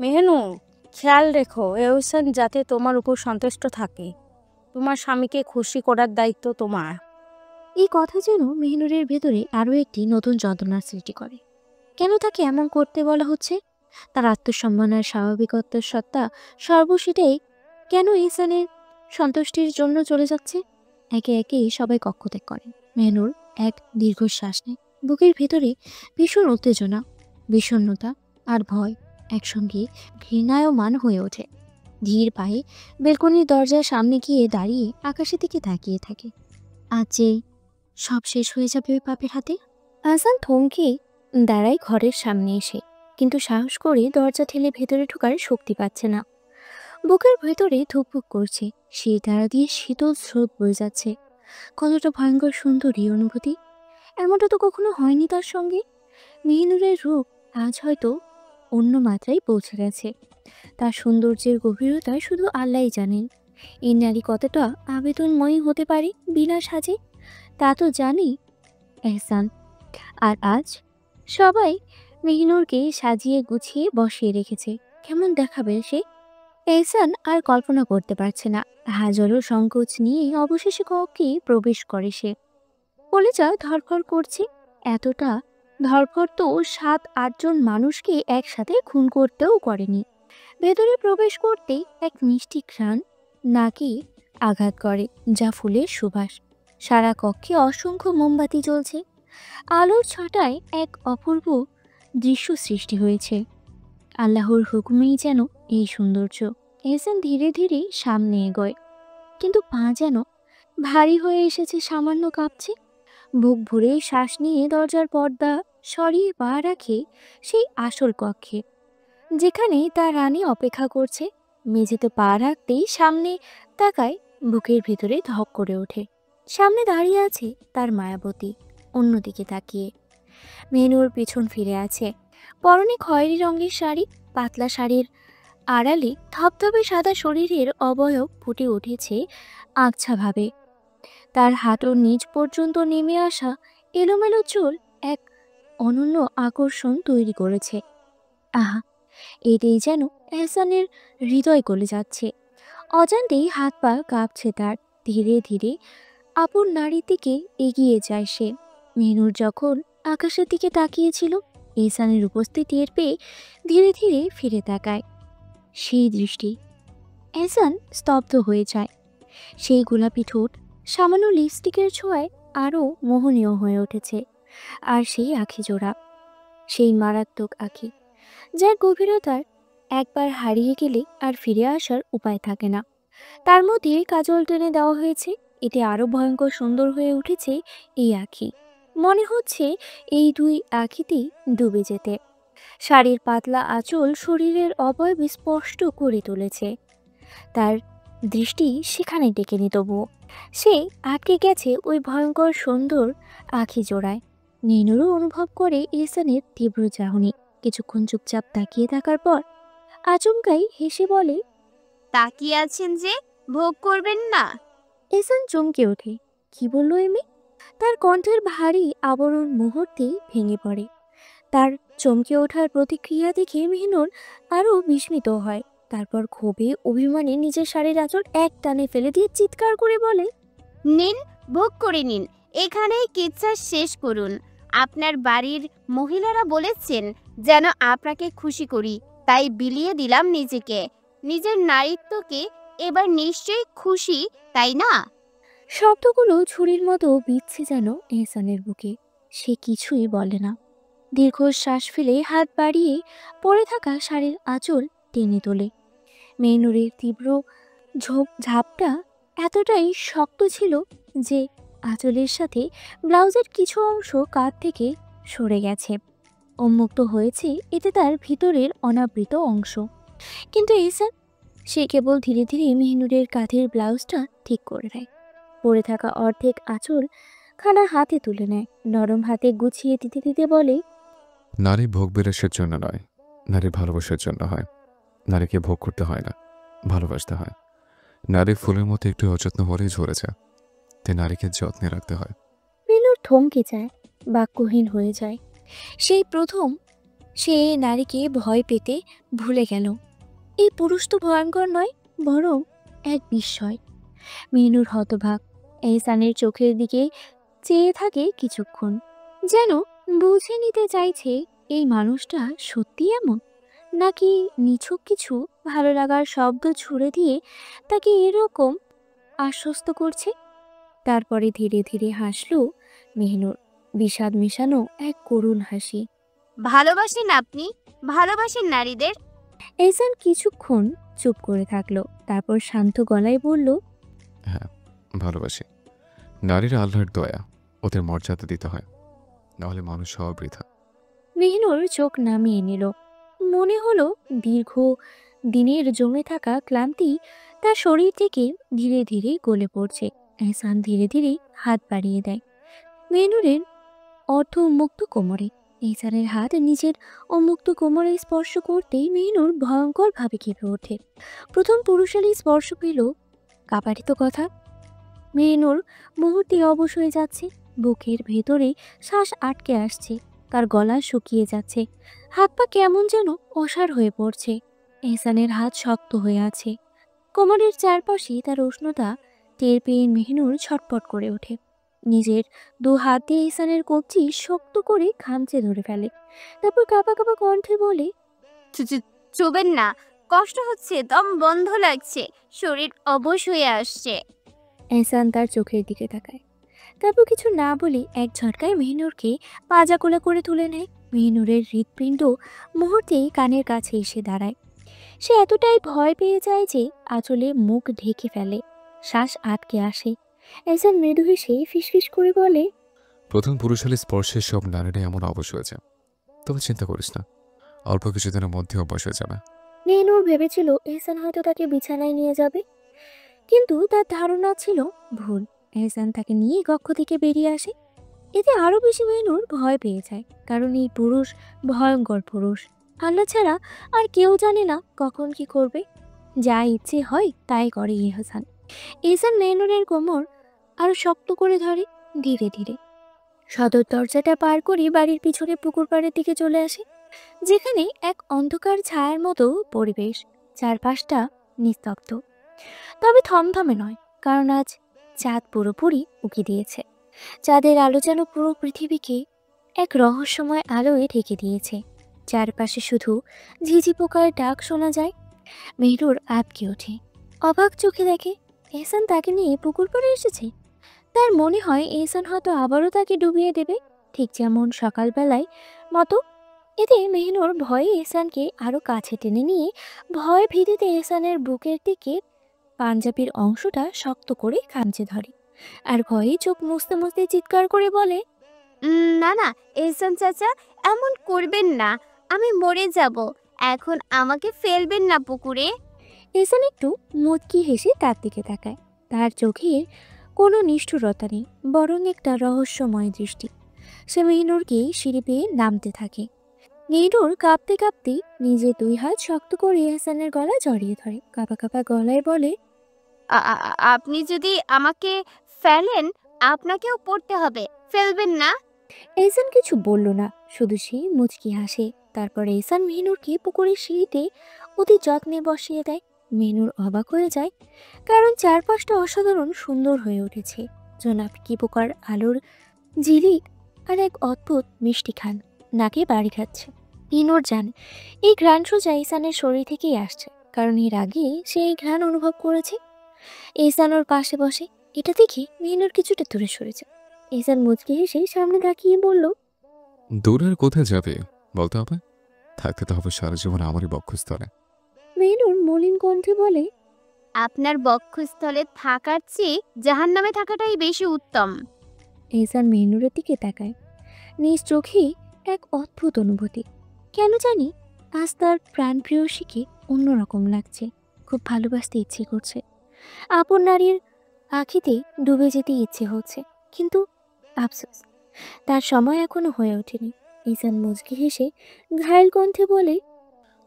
মেহনুর, খেয়াল রেখো এহসান যাতে তোমার উপর সন্তুষ্ট থাকে। তোমার স্বামীকে খুশি করার দায়িত্ব তোমার। এই কথা যেন মেহনুরের ভেতরে আরও একটি নতুন যন্ত্রণার সৃষ্টি করে। কেন তাকে এমন করতে বলা হচ্ছে? তার আত্মসম্মান আর স্বাভাবিকতার সত্তা সর্বস্বীটাই কেন ইহসানের সন্তুষ্টির জন্য চলে যাচ্ছে? একে একে সবাই কক্ষত্যাগ করে। মেহনুর এক দীর্ঘশ্বাস নেয়। বুকের ভেতরে ভীষণ উত্তেজনা, বিষণ্ণতা আর ভয় একসঙ্গে ঘৃণায়মান হয়ে ওঠে। ধীর পায়ে বেলকনির দরজার সামনে গিয়ে দাঁড়িয়ে আকাশের দিকে তাকিয়ে থাকে। আজ যে সব শেষ হয়ে যাবে ওই পাপের হাতে। আহসান থমকে দাঁড়ায় ঘরের সামনে এসে, কিন্তু সাহস করে দরজা ঠেলে ভেতরে ঢোকার শক্তি পাচ্ছে না। বুকের ভেতরে ধুকপুক করছে, সেই তারা দিয়ে শীতল স্রোত বয়ে যাচ্ছে। কতটা ভয়ঙ্কর সুন্দরী অনুভূতি! এমনটা তো কখনো হয়নি তার সঙ্গে। মেহনুরের রূপ আজ হয়তো অন্য মাত্রায় পৌঁছে গেছে। তার সৌন্দর্যের গভীরতা শুধু আল্লাহই জানেন। এই নারী কতটা আবেদনময়ী হতে পারে বিনা সাজে, তা তো জানি এহসান। আর আজ সবাই মেহনুরকে সাজিয়ে গুছিয়ে বসিয়ে রেখেছে। কেমন দেখাবে সে? এহসান আর কল্পনা করতে পারছে না। হাজারো সংকোচ নিয়ে অবশেষে কক্ষে প্রবেশ করে সে। কলেজা ধড়ফড় করছে। এতটা ধড়ফড় তো 7-8 জন মানুষকে একসাথে খুন করতেও করেনি। ভেতরে প্রবেশ করতে এক মিষ্টি ঘ্রাণ নাকে আঘাত করে, যা ফুলের সুবাস। সারা কক্ষে অসংখ্য মোমবাতি জ্বলছে। আলোর ছটায় এক অপূর্ব দৃশ্য সৃষ্টি হয়েছে। আল্লাহর হুকুমেই যেন এই সৌন্দর্য। এহসান ধীরে ধীরে সামনে এগোয়, কিন্তু পা যেন ভারী হয়ে এসেছে, সামান্য কাঁপছে। বুক ভরে শ্বাস নিয়ে দরজার পর্দা সরিয়ে পা রাখে সেই আসল কক্ষে, যেখানে তার রানী অপেক্ষা করছে। মেঝেতে পা রাখতেই সামনে তাকায়, বুকের ভেতরে ধক করে ওঠে। সামনে দাঁড়িয়ে আছে তার মায়াবতী, অন্যদিকে তাকিয়ে। মেহনুর পিছন ফিরে আছে, পরনে খয়েরি রঙের শাড়ি। পাতলা শাড়ির আড়ালে ধবধবে সাদা শরীরের অবয়ব ফুটে উঠেছে আবছাভাবে। তার হাঁটুর নিচ পর্যন্ত নেমে আসা এলোমেলো চুল এক অনন্য আকর্ষণ তৈরি করেছে। আহা, এটাই যেন এহসানের হৃদয় গলে যাচ্ছে। অজান্তেই হাত পা কাঁপছে তার। ধীরে ধীরে আপন নারীর দিকে এগিয়ে যায় সে। মেহনুর যখন আকাশের দিকে তাকিয়েছিল, এহসানের উপস্থিতি টের পেয়ে ধীরে ধীরে ফিরে তাকায়। সেই দৃষ্টি, এহসান স্তব্ধ হয়ে যায়। সেই গোলাপি ঠোঁট সামান্য লিপস্টিকের ছোঁয়ায় আরও মোহনীয় হয়ে উঠেছে। আর সেই আঁখি জোড়া, সেই মারাত্মক আঁখি, যার গভীরতার একবার হারিয়ে গেলে আর ফিরে আসার উপায় থাকে না। তার মধ্যে কাজল টেনে দেওয়া হয়েছে। এতে আরো ভয়ঙ্কর সুন্দর হয়ে উঠেছে এই আঁখি। মনে হচ্ছে এই দুই আঁখিতেই ডুবে যেতে। শাড়ির পাতলা আঁচল শরীরের অবয়ব স্পষ্ট করে তুলেছে। তার দৃষ্টি সেখানে টেকেনি তবুও। সে আটকে গেছে ওই ভয়ঙ্কর সুন্দর আঁখি জোড়ায়। মেহনুরও অনুভব করে এহসানের তীব্র চাহনি। কিছুক্ষণ চুপচাপ তাকিয়ে থাকার পর আচমকাই হেসে বলে, তাকিয়ে আছেন যে, ভোগ করবেন না? এহসান চমকে ওঠে। কি বলল এ মেয়ে? তার কণ্ঠের ভারী আবরণ মুহূর্তেই ভেঙে পড়ে। তার চমকে ওঠার প্রতিক্রিয়া দেখে মেহনুর আরো বিস্মিত হয়। তারপর ক্ষোভে অভিমানে নিজের শাড়ির আঁচল এক টানে ফেলে দিয়ে চিৎকার করে বলে, নিন, ভোগ করে নিন। এখানেই কিচ্ছা শেষ করুন। আপনার বাড়ির মহিলারা বলেছেন যেন আপনাকে খুশি করি, তাই বিলিয়ে দিলাম নিজেকে। নিজের নারীত্বকে এবার নিশ্চয়ই খুশি, তাই না? শব্দগুলো ছুরির মতো বিচ্ছে যেন এহসানের বুকে। সে কিছুই বলে না। দীর্ঘশ্বাস ফেলে হাত বাড়িয়ে পড়ে থাকা শাড়ির আঁচল টেনে তোলে। মেহনুরের তীব্র ঝাপটা এতটাই শক্ত ছিল যে আঁচলের সাথে ব্লাউজের কিছু অংশ কাঁধ থেকে সরে গেছে। উন্মুক্ত হয়েছে এতে তার ভিতরের অনাবৃত অংশ। কিন্তু এহসান, সে কেবল ধীরে ধীরে মেহনুরের কাঁধের ব্লাউজটা ঠিক করে দেয়। পরে থাকা অর্ধেক আঁচল খানা হাতে তুলে নেয়। নরম হাতে গুছিয়ে দিতে দিতে বলে, নারী ভোগ বিলাসের জন্য নয়, নারী ভালোবাসার জন্য হয়। নারীকে ভোগ করতে হয় না, ভালোবাসতে হয়। নারী ফুলের মতো একটু অযত্ন হলেই ঝরে যায়, তাই নারীকে যত্নে রাখতে হয়। মেহনুর থমকে যায়, বাক্যহীন হয়ে যায়। সেই প্রথম সে নারীকে ভয় পেতে ভুলে গেল। এই পুরুষ তো ভয়ঙ্কর নয়, বরং এক বিস্ময়। মেহনুর হতবাক। এহসানের চোখের দিকে চেয়ে থাকে কিছুক্ষণ, যেন বুঝে নিতে চাইছে এই মানুষটা সত্যি এমন, নাকি নিছক কিছু ভালো লাগার শব্দ ছুড়ে দিয়ে তাকে এরকম আশ্বস্ত করছে। তারপরে ধীরে ধীরে হাসল মেহনুর, বিষাদ মেশানো এক করুণ হাসি। ভালোবাসেন আপনি? ভালোবাসেন নারীদের? এহসান কিছুক্ষণ চুপ করে থাকলো, তারপর শান্ত গলায় বলল, হ্যাঁ, ভালোবাসি। নারীরা আল্লাহর দয়া, ওদের মর্যাদা দিতে হয়, নাহলে মানুষ হওয়া বৃথা। মেহনুর চোখ নামিয়ে নিল। মনে হলো দীর্ঘ দিনের জমে থাকা ক্লান্তি তার শরীর থেকে ধীরে ধীরে গলে পড়ছে। এহসান ধীরে ধীরে হাত বাড়িয়ে দেয় মেহনুরের অর্ধ উন্মুক্ত কোমরে। এহসানের হাত নিজের উন্মুক্ত কোমরে স্পর্শ করতেই মেহনুর ভয়ঙ্কর ভাবে কেঁপে ওঠে। প্রথম পুরুষালী স্পর্শ পেল কাপাটিত কথা। মেহনুর মুহূর্তে অবশ হয়ে যাচ্ছে। বুকের ভেতরে শ্বাস আটকে আসছে, তার গলা শুকিয়ে যাচ্ছে, হাত পা কেমন যেন অসাড় হয়ে পড়ছে। এহসানের হাত শক্ত হয়ে আছে। কোমরের চারপাশে তার উষ্ণতা টের পেয়ে মেহনুর ছটপট করে ওঠে। নিজের দু হাত দিয়ে এহসানের কবজি শক্ত করে খামচে ধরে ফেলে। তারপর কাঁপা কাঁপা কণ্ঠে বলে, চুবেন না, কষ্ট হচ্ছে, দম বন্ধ লাগছে, শরীর অবশ হয়ে আসছে। এহসান তার চোখের দিকে তাকায়। তারপর কিছু না বলে এক ঝটকায় মেহনুরকে পাজা কোলা করে তুলে নেয়। মেহনুরের হৃৎপিণ্ড মুহূর্তেই কানের কাছে এসে দাঁড়ায়। সে এতটাই ভয় পেয়ে যায় যে আঁচলে মুখ ঢেকে ফেলে, শ্বাস আটকে আসে। এহসান মৃদু হেসে ফিসফিস করে বলে, প্রথম পুরুষালী স্পর্শের সব নারীরাই এমন অবশ হয়েছে। তবে চিন্তা করিস না, অল্প কিছুদিনের মধ্যে অভ্যাস হয়ে যাবে। মেহনুর ভেবেছিল এহসান হয়তো তাকে বিছানায় নিয়ে যাবে, কিন্তু তার ধারণা ছিল ভুল। এহসান তাকে নিয়ে কক্ষ থেকে বেরিয়ে আসে। এতে আরো বেশি মেহনুর ভয় পেয়ে যায়, কারণ এই পুরুষ ভয়ঙ্কর পুরুষ। আল্লাহ ছাড়া আর কেউ জানে না কখন কি করবে। যা ইচ্ছে হয় তাই করে এহসান। এহসান মেহনুরের কোমর আরো শক্ত করে ধরে ধীরে ধীরে। সদর দরজাটা পার করে বাড়ির পিছনে পুকুর পাড়ের দিকে চলে আসে, যেখানে এক অন্ধকার ছায়ার মতো পরিবেশ। চারপাশটা নিস্তব্ধ, তবে থমথমে নয়, কারণ আজ চাঁদ পুরোপুরি উকি দিয়েছে। চাঁদের আলো যেন পুরো পৃথিবীকে এক রহস্যময় আলোয় ঢেকে দিয়েছে। চারপাশে শুধু ঝিঝি পোকার ডাক শোনা যায়। মেহরুর আটকে ওঠে, অবাক চোখে দেখে এহসান তাকে নিয়ে পুকুর পাড়ে এসেছে। তার মনে হয় এহসান হয়তো আবারও তাকে ডুবিয়ে দেবে, ঠিক যেমন সকালবেলায় মতো। এতে মেহনুর ভয়ে এহসানকে আরো কাছে টেনে নিয়ে ভয় ভীতিতে এহসানের বুকের দিকে পাঞ্জাবির অংশটা শক্ত করে খামচে ধরে, আর ভয়ে চোখ মুছতে মুছতে চিৎকার করে বলে, না না, এহসান চাচা, এমন করবেন না। আমি মরে যাব। এখন আমাকে ফেলবেন না পুকুরে। এহসান একটু মুচকি হেসে তার দিকে তাকায়। তার চোখে কোনো নিষ্ঠুরতা নেই, বরং একটা রহস্যময় দৃষ্টি। সে মেহনুরকে সিঁড়ি বেয়ে নামতে থাকে। মেহনুর কাঁপতে কাঁপতে নিজের দুই হাত শক্ত করে এহসানের গলা জড়িয়ে ধরে, কাঁপা কাঁপা গলায় বলে, আপনি যদি আমাকে ফেলেন, আপনাকেও পড়তে হবে। ফেলবেন না। এহসান কিছু বলল না, শুধু সে মুচকি হাসে। তারপর এহসান মেহনুরকে পুকুরের সিঁড়িতে অতি যত্নে বসিয়ে দেয়। মেহনুর অবাক হয়ে যায়, কারণ চারপাশটা অসাধারণ সুন্দর হয়ে উঠেছে। জোনাকি পোকার আলোর ঝিলিক আর এক অদ্ভুত মিষ্টি খান নাকে বাড়ি খাচ্ছে। মেহনুর জানে এই ঘ্রাণ সোজা এহসানের শরীর থেকেই আসছে, কারণ এর আগে সে এই ঘ্রাণ অনুভব করেছে। এহসান ওর পাশে বসে। এটা দেখে মেহনুর কিছুটা দূরে সরে যায়। এহসান মুচকি হেসে সামনে তাকিয়ে বলল, দূরে আর কোথায় যাবে বলতে হবে? থাকতে তো হবে সারা জীবন আমারই বক্ষস্থলে। মেহনুর মলিন কণ্ঠে বলে, আপনার বক্ষস্থলে থাকার চেয়ে জাহান্নামে থাকাটাই বেশি উত্তম। এহসান মেহনুরের দিকে তাকায়। নিজ চোখে এক অদ্ভুত অনুভূতি। কেন জানি আজ তার প্রাণপ্রিয়সীকে অন্যরকম লাগছে। খুব ভালোবাসতে ইচ্ছে করছে, আপন নারীর আখিতে ডুবে যেতে ইচ্ছে হচ্ছে। কিন্তু আফসোস, তার সময় এখনো হয়ে ওঠেনি। এহসান মুচকি হেসে ঘায়েল কণ্ঠে বলে,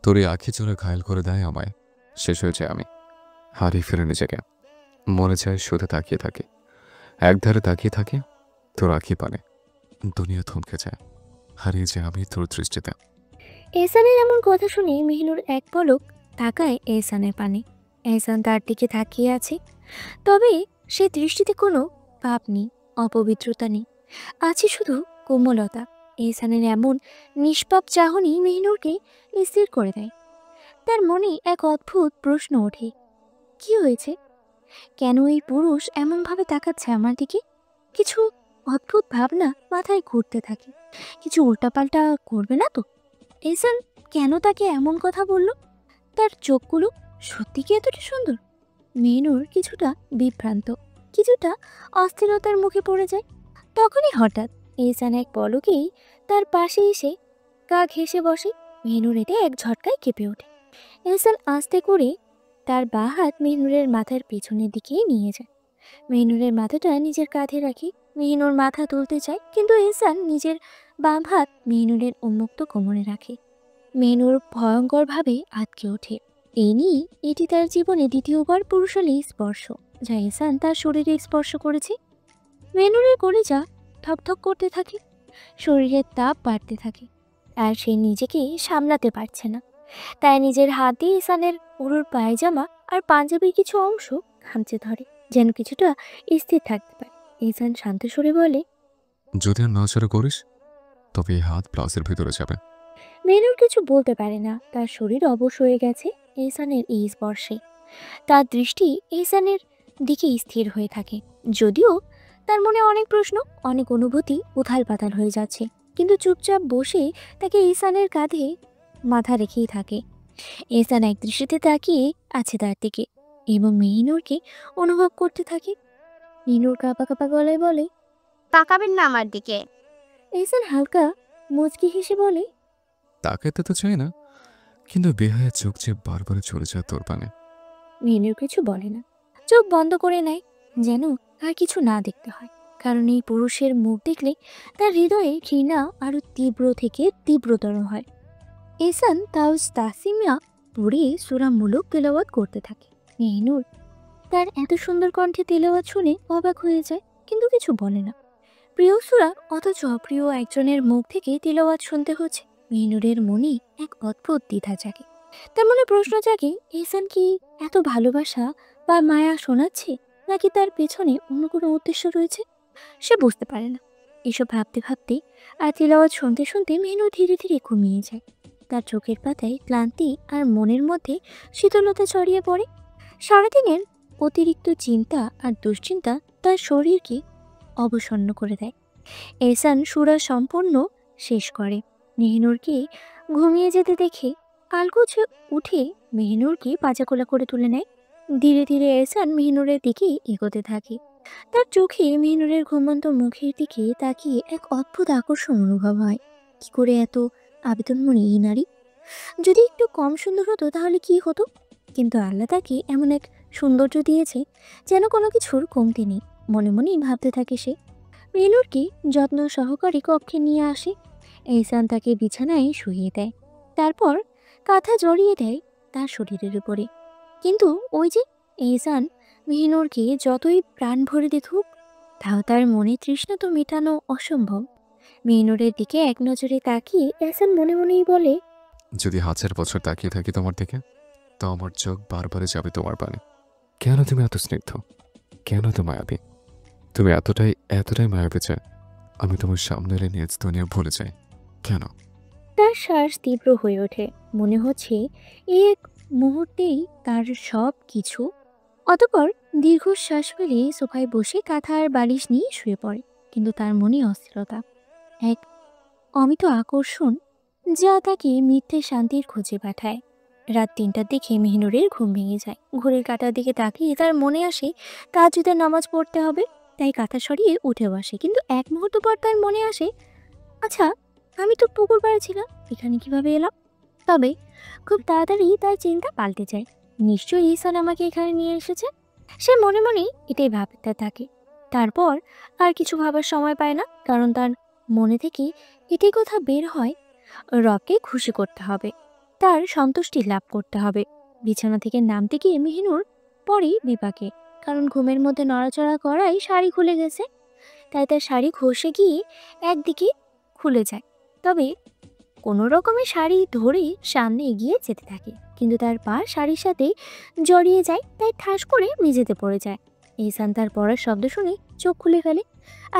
তোর এই আখি চোরে ঘায়ল করে দেয় আমায়। শেষ হয়েছে আমি, হারিয়ে ফেলে নিজেকে। মনে চায় শুধু তাকিয়ে থাকে, একধারে তাকিয়ে থাকে তোর আখি পানে। দুনিয়া থমকে যায়, হারিয়ে যায় আমি তোর দৃষ্টিতে। এহসানের এমন কথা শুনে মেহনুর এক পলক তাকায় এহসানের পানে। এহসান তার দিকে তাকিয়ে আছে, তবে সে দৃষ্টিতে কোনো পাপ নেই, অপবিত্রতা নেই, আছে শুধু কোমলতা। এহসানের এমন নিষ্পাপ চাহনি মেহনুরকে স্থির করে দেয়। তার মনে এক অদ্ভুত প্রশ্ন ওঠে, কি হয়েছে? কেন এই পুরুষ এমনভাবে তাকাচ্ছে আমার দিকে? কিছু অদ্ভুত ভাবনা মাথায় ঘুরতে থাকে। কিছু উল্টাপাল্টা করবে না তো? এহসান কেন তাকে এমন কথা বলল? তার চোখগুলো সত্যি কি এতটা সুন্দর? মেনুর কিছুটা বিভ্রান্ত, কিছুটা অস্থিরতার মুখে পড়ে যায়। তখনই হঠাৎ এহসান এক পলকেই তার পাশে এসে গা ঘেঁষে বসে। মেনুর এতে এক ঝটকায় কেঁপে ওঠে। এহসান আস্তে করে তার বাঁ হাত মেহনুরের মাথার পেছনের দিকে নিয়ে যায়। মেহনুরের মাথাটা নিজের কাঁধে রাখি। মেহনুর মাথা তুলতে চায়, কিন্তু এহসান নিজের বাম হাত মেহনুরের উন্মুক্ত কোমরে রাখে। মেহনুর ভয়ঙ্করভাবে আটকে ওঠে। এই নিয়ে এটি তার জীবনে দ্বিতীয়বার পুরুষালী স্পর্শ, যা এহসান তার শরীরে স্পর্শ করেছে। মেহনুরের কলিজা ধকধক করতে থাকে, শরীরের তাপ বাড়তে থাকে, আর সে নিজেকে সামলাতে পারছে না। তাই নিজের হাত দিয়ে এহসানের পুরোর পায়জামা আর পাঞ্জাবির কিছু অংশ খামচে ধরে, যেন কিছুটা স্থির থাকতে পারে। এহসান শান্ত সুরে বলে, যদি আর নাড়াচাড়া করিস তবে এই হাত ব্লাউজের ভিতরে যাবে। মেনুর কিছু বলতে পারে না, তার শরীর অবশ হয়ে গেছে এহসানের এই স্পর্শে। তার দৃষ্টি এহসানের দিকে স্থির হয়ে থাকে, যদিও তার মনে অনেক প্রশ্ন, অনেক অনুভূতি উথাল পাতাল হয়ে যাচ্ছে। কিন্তু চুপচাপ বসে তাকে এহসানের কাঁধে মাথা রেখেই থাকে। এহসান এক দৃষ্টিতে তাকিয়ে আছে তার দিকে এবং মেহিনুরকে অনুভব করতে থাকে। মেহিনুর কাঁপা কাঁপা গলায় বলে, তাকাবেন না আমার দিকে। এহসান হালকা মুচকি হেসে বলে, তাকাতে তো চাই না, কিন্তু বেহায়া চোখ যে বারবার চলে যায় তোর পানে। মেহিনুর কিছু বলে না, চোখ বন্ধ করে নেয়, যেন আর কিছু না দেখতে হয়। কারণ এই পুরুষের মুখ দেখলে তার হৃদয়ে ঘৃণা আরো তীব্র থেকে তীব্রতর হয়। এহসান তাউজ তাসিমিয়া পড়ে সূরামূলক তেলাওয়াত করতে থাকে। মেহিনুর তার এত সুন্দর কণ্ঠে তেলাওয়াত শুনে অবাক হয়ে যায়, কিন্তু কিছু বলে না। প্রিয় সূরা, অথচ অপ্রিয় একজনের মুখ থেকে তেলাওয়াত শুনতে হচ্ছে। মেহিনুরের মনে এক অদ্ভুত দ্বিধা জাগে। তার মনে প্রশ্ন জাগে, এহসান কি এত ভালোবাসা বা মায়া শোনাচ্ছে, নাকি তার পেছনে অন্য কোনো উদ্দেশ্য রয়েছে? সে বুঝতে পারে না। এসব ভাবতে ভাবতে আর তেলাওয়াত শুনতে শুনতে মেহিনুর ধীরে ধীরে ঘুমিয়ে যায়। তার চোখের পাতায় ক্লান্তি আর মনের মধ্যে শীতলতা ছড়িয়ে পড়ে। সারাদিনের অতিরিক্ত চিন্তা আর দুশ্চিন্তা তার শরীরকে অবসন্ন করে দেয়। এহসান সূরা সম্পূর্ণ শেষ করে মেহিনুরকে ঘুমিয়ে যেতে দেখে আলগোছে উঠে মেহিনুরকে পাজাকোলা করে তুলে নেয়। ধীরে ধীরে এহসান মেহিনুরের দিকে এগোতে থাকে। তার চোখে মেহিনুরের ঘুমন্ত মুখের দিকে তাকিয়ে এক অদ্ভুত আকর্ষণ অনুভব হয়। কি করে এত আবেদনময়ী এই নারী। যদি একটু কম সুন্দর হতো তাহলে কি হতো? কিন্তু আল্লাহ তাকে এমন এক সৌন্দর্য দিয়েছে যেন কোনো কিছুর কমতি নেই। মনে মনেই ভাবতে থাকে সে। মেহনুরকে যত্ন সহকারে কক্ষে নিয়ে আসে। এহসান তাকে বিছানায় শুইয়ে দেয়, তারপর কাঁথা জড়িয়ে দেয় তার শরীরের উপরে। কিন্তু ওই যে এহসান মেহনুরকে যতই প্রাণ ভরে দেখুক, তাও তার মনে তৃষ্ণা তো মেটানো অসম্ভব। মেহনুরের দিকে এক নজরে তাকিয়ে এহসান মনে মনেই বলে, যদি 1000 বছর তাকিয়ে থাকি তোমার দিকে, তো আমার চোখ বারবারে যাবে তোমার পানে। কেন তুমি এত স্নিগ্ধ, কেন এত মায়াবী? তুমি এতটাই এতটাই মায়াবী যে আমি তোমার সামনে এলে নিজ দুনিয়া ভুলে যাই। কেন? তার শ্বাস তীব্র হয়ে ওঠে। মনে হচ্ছে এই এক মুহূর্তেই তার সব কিছু। অতঃপর দীর্ঘশ্বাস ফেলে সোফায় বসে কাঁথা আর বালিশ নিয়ে শুয়ে পড়ে। কিন্তু তার মনে অস্থিরতা, এক অমিত আকর্ষণ যা তাকে মিথ্যে শান্তির খোঁজে পাঠায়। রাত 3টার দিকে মেহনুরের ঘুম ভেঙে যায়। ঘড়ির কাঁটার দিকে তাকিয়ে তার মনে আসে তাহাজ্জুদের নামাজ পড়তে হবে, তাই কাঁথা সরিয়ে উঠেও আসে। কিন্তু এক মুহূর্ত পর তার মনে আসে, আচ্ছা আমি তো পুকুর পাড়ে ছিলাম, এখানে কিভাবে এলাম? তবে খুব তাড়াতাড়ি তার চিন্তা পাল্টে যায়। নিশ্চয়ই ঈসান আমাকে এখানে নিয়ে এসেছে। সে মনে মনেই এটাই ভাবতে থাকে। তারপর আর কিছু ভাবার সময় পায় না, কারণ তার মনে থেকে এটাই কথা বের হয়, রবকে খুশি করতে হবে, তার সন্তুষ্টি লাভ করতে হবে। বিছানা থেকে নামতে গিয়ে মেহিনুর পরে বিপাকে, কারণ ঘুমের মধ্যে নড়াচড়া করায় শাড়ি খুলে গেছে। তাই তার শাড়ি খসে গিয়ে একদিকে খুলে যায়। তবে কোনো রকমে শাড়ি ধরে সামনে এগিয়ে যেতে থাকে, কিন্তু তার পা শাড়ির সাথে জড়িয়ে যায়, তাই ঠাস করে মেঝেতে পড়ে যায়। ইহসান তার পড়ার শব্দ শুনে চোখ খুলে ফেলে,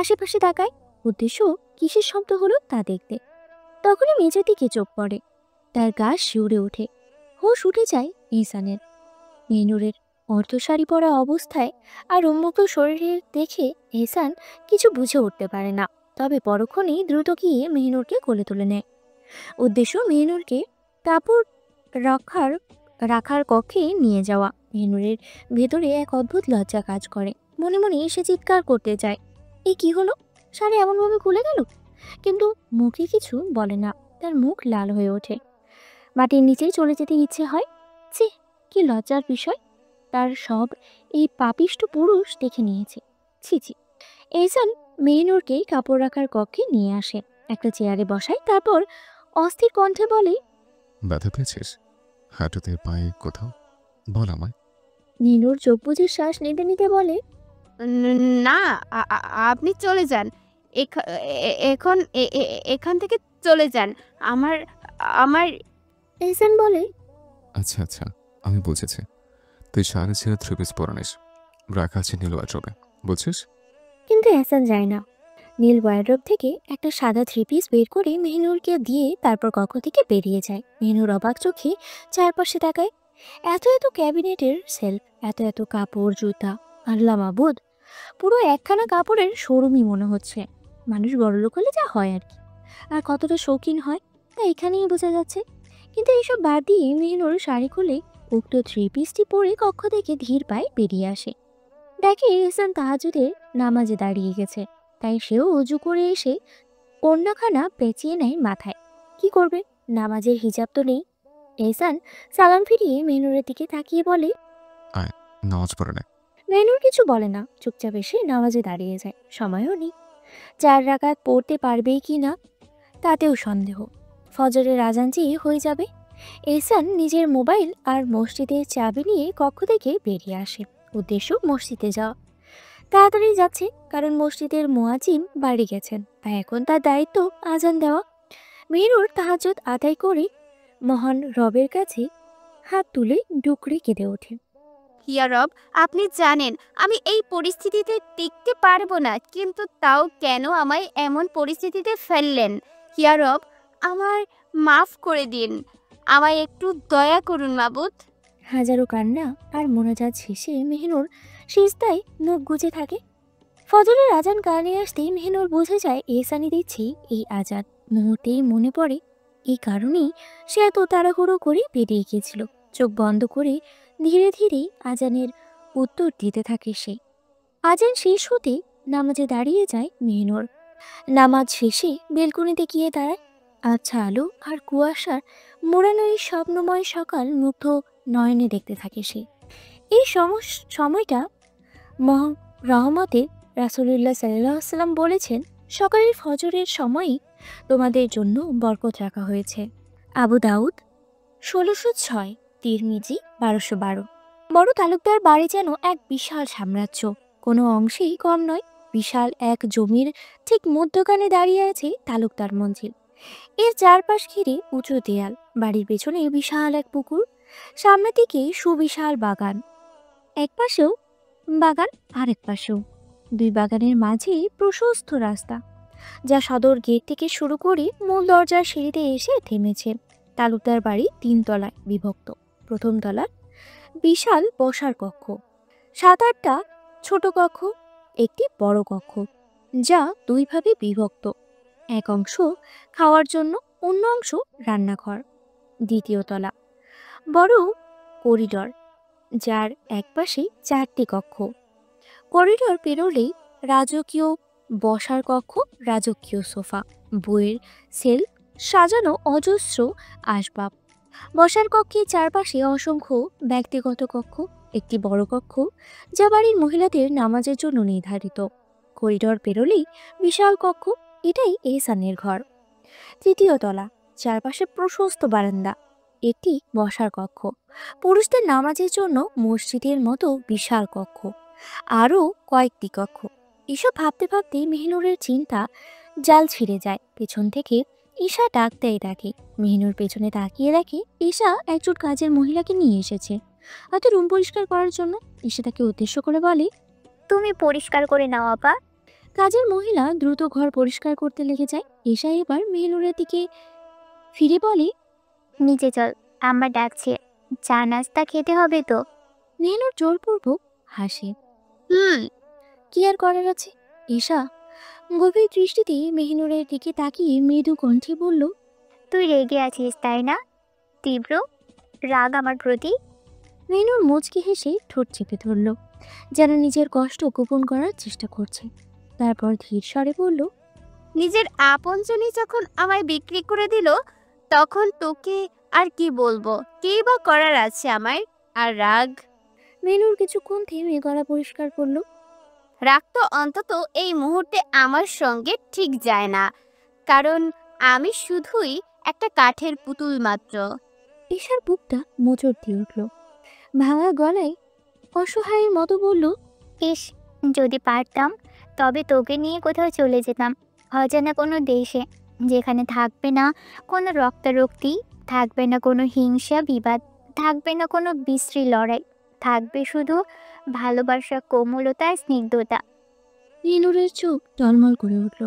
আশেপাশে তাকায়, উদ্দেশ্য কিসের শব্দ হলো তা দেখতে। তখনই মেঝের দিকে চোখ পড়ে, তার গা শিউরে ওঠে, হুঁশ উঠে যায় ইহসানের। মেনুরের অর্ধ শাড়ি পরা অবস্থায় আর উন্মুক্ত শরীরের দেখে ইহসান কিছু বুঝে উঠতে পারে না। তবে পরক্ষণেই দ্রুত গিয়ে মেহনুরকে কোলে তুলে নেয়। উদ্দেশ্য মেহনুরকে কাপড় রাখার রাখার কক্ষে নিয়ে যাওয়া। মেহনুরের ভেতরে এক অদ্ভুত লজ্জা কাজ করে। মনে মনে সে চিৎকার করতে চায়, এ কি হলো, শাড়ি এমনভাবে খুলে গেল? কিন্তু মুখে কিছু বলে না, তার মুখ লাল হয়ে ওঠে। মাটির নিচেই চলে যেতে ইচ্ছে হয়। ছি, কি লজ্জার বিষয়, তার সব এই পাপিষ্ট পুরুষ দেখে নিয়েছে। ছি ছি। এহসান মেহনুরকে কাপড় রাখার কক্ষে নিয়ে আসে, একটা চেয়ারে বসায়, তারপর অস্থির কণ্ঠে বলে, ব্যথা পেয়েছিস হাঁটুতে, পায়ে, কোথাও? বল আমায়। মেহনুর চোখ বুজে শ্বাস নিতে নিতে বলে, না, আপনি চলে যান, এখন এখান থেকে চলে যান। আমার আমার এহসান বলে, আচ্ছা আচ্ছা, আমি বুঝেছি। তুই শাড়ি ছেড়ে 3 পিস পরে নিস, রাখা আছে নীল ওয়ার্ড্রোবে, বুঝছিস? কিন্তু এহসান যায় না। নীল ওয়ার্ড্রোব থেকে একটা সাদা 3 পিস বের করে মেহনুরকে দিয়ে তারপর কক্ষ থেকে বেরিয়ে যায়। মেহনুর অবাক চোখে চারপাশে তাকায়। এত এত ক্যাবিনেটের সেলফ, এত এত কাপড়, জুতা, আল্লাহ মাবুদ, পুরো একখানা কাপড়ের শোরুমই মনে হচ্ছে। মানুষ বড়লোক হলে যা হয় আর কি, আর কতটা শৌখিন হয় তা এখানেই বোঝা যাচ্ছে। কিন্তু এইসব বাদ দিয়ে মেহনুর শাড়ি খুলে উক্ত 3 পিসটি পরে কক্ষ থেকে ধীর পায়ে বেরিয়ে আসে। দেখে এহসান তাহাজ্জুদের নামাজে দাঁড়িয়ে গেছে, তাই সেও অজু করে এসে ওড়নাখানা পেঁচিয়ে নেয় মাথায়। কি করবে, নামাজের হিজাব তো নেই। এহসান সালাম ফিরিয়ে মেহনুরের দিকে তাকিয়ে বলে, আয়, নামাজ পড়ে নে। মেহনুর কিছু বলে না, চুপচাপ এসে নামাজে দাঁড়িয়ে যায়। সময়ও নেই, 4 রাকাত পড়তে পারবেই কি না তাতেও সন্দেহ। ফজরের আজান চেয়ে হয়ে যাবে। এহসান নিজের মোবাইল আর মসজিদের চাবি নিয়ে কক্ষ থেকে বেরিয়ে আসে। উদ্দেশ্য মসজিদে যাওয়া। তাড়াতাড়ি যাচ্ছে, কারণ মসজিদের মুয়াজ্জিন বাড়ি গেছেন, তাই এখন তার দায়িত্ব আজান দেওয়া। মেহনুর তাহাজ্জুদ আদায় করে মহান রবের কাছে হাত তুলে ডুকরে কেঁদে ওঠে। হিয়া রব, আপনি জানেন আমি এই পরিস্থিতিতে টিকতে পারবো না, কিন্তু তাও কেন আমায় এমন পরিস্থিতিতে ফেললেন? হিয়া রব, আমায় মাফ করে দিন, আমায় একটু দয়া করুন মাবুদ। হাজারো কান্না আর মোনাজাত শেষে মেহনুর সিজদায় মুখ গুজে থাকে। ফজরের আজান কানে আসতেই মেহনুর বুঝে যায় এহসানই দিচ্ছে এই আজান। মুহূর্তেই মনে পড়ে এই কারণেই সে এত তাড়াহুড়ো করে বেরিয়ে গিয়েছিল। চোখ বন্ধ করে ধীরে ধীরে আজানের উত্তর দিতে থাকে সে। আজান শেষ হতে নামাজে দাঁড়িয়ে যায় মেহনুর। নামাজ শেষে বেলকনিতে গিয়ে দাঁড়ায়। আচ্ছা আলো আর কুয়াশার মোড়ানো এই স্বপ্নময় সকাল মুগ্ধ নয়নে দেখতে থাকে সে। এই সময়টা রহমতে রাসূলুল্লাহ সাল্লাল্লাহু আলাইহি সাল্লাম বলেছেন, সকালের ফজরের সময়ই তোমাদের জন্য বরকত রাখা হয়েছে। আবু দাউদ ১৬০৬, তিরমিজি ১২১২। বড় তালুকদার বাড়ি যেন এক বিশাল সাম্রাজ্য, কোনো অংশেই কম নয়। বিশাল এক জমির ঠিক মধ্যখানে দাঁড়িয়ে আছে তালুকদার মঞ্জিল। এর চারপাশ ঘিরে উঁচু দেয়াল, বাড়ির পেছনে বিশাল এক পুকুর, সামনের দিকে সুবিশাল বাগান, এক পাশেও বাগান আরেক পাশেও। দুই বাগানের মাঝে প্রশস্ত রাস্তা, যা সদর গেট থেকে শুরু করে মূল দরজার সিঁড়িতে এসে থেমেছে। তালুকদার বাড়ি ৩ তলায় বিভক্ত। প্রথম তলার বিশাল বসার কক্ষ, ৭-৮টা ছোট কক্ষ, একটি বড় কক্ষ, যা দুইভাবে বিভক্ত। এক অংশ খাওয়ার জন্য, অন্য অংশ রান্নাঘর। দ্বিতীয় তলা বড় করিডর, যার একপাশে 4টি কক্ষ। করিডর পেরোলেই রাজকীয় বসার কক্ষ, রাজকীয় সোফা, বইয়ের সেল, সাজানো অজস্র আসবাব। বসার কক্ষের চারপাশে অসংখ্য ব্যক্তিগত কক্ষ, একটি বড় কক্ষ যা বাড়ির মহিলাদের নামাজের জন্য নির্ধারিত। করিডর পেরোলেই বিশাল কক্ষ, এটাই এহসানের ঘর। তৃতীয় তলা, চারপাশে প্রশস্ত বারান্দা, একটি বসার কক্ষ, পুরুষদের নামাজের জন্য মসজিদের মতো বিশাল কক্ষ, আরও কয়েকটি কক্ষ। এসব ভাবতে ভাবতে মেহনুরের চিন্তা জাল ছিঁড়ে যায়। পেছন থেকে ঈশা ডাকতেই ডাকে। মেহনুর পেছনে তাকিয়ে দেখে ঈশা একজন কাজের মহিলাকে নিয়ে এসেছে, হয়তো রুম পরিষ্কার করার জন্য। ঈশা তাকে উদ্দেশ্য করে বলে, তুমি পরিষ্কার করে নাও আপা। কাজের মহিলা দ্রুত ঘর পরিষ্কার করতে লেগে যায়। ঈশা এবার মেহনুরের দিকে ফিরে বলে, নিচে চল, আম্মা ডাকছে, চা নাস্তা খেতে হবে তো। মেহনুর জোরপূর্বক হাসে। কি আর করার আছে। ঈশা গভীর দৃষ্টিতে মেহনুরের দিকে তাকিয়ে মৃদু কণ্ঠে বলল, তুই রেগে আছিস তাই না? তীব্র রাগ আমার প্রতি? মেহনুর মুচকি হেসে ঠোঁট চেপে ধরল, যেন নিজের কষ্ট গোপন করার চেষ্টা করছে। তারপর ধীর স্বরে বলল, নিজের আপনজনই যখন আমায় বিক্রি করে দিল, তখন তোকে আর কি বলবো? কি বা করার আছে আমায়? আর রাগ? মেহনুর কিছুক্ষণ থেমে গলা পরিষ্কার করলো। রাগ তো অন্তত এই মুহূর্তে আমার সঙ্গে ঠিক যায় না, কারণ আমি শুধুই একটা কাঠের পুতুল মাত্র। ঈশার বুকটা মোচড় দিয়ে উঠল। ভাঙা গলায় অসহায়ের মতো বলল, ইস, যদি পারতাম তবে তোকে নিয়ে কোথাও চলে যেতাম, অজানা কোনো দেশে, যেখানে থাকবে না কোনো রক্তারক্তি, থাকবে না কোনো হিংসা বিবাদ, থাকবে না কোনো বিশ্রী লড়াই, থাকবে শুধু ভালোবাসা, কোমলতা, স্নিগ্ধতা। মেহনুরের চোখ টলমল করে উঠল,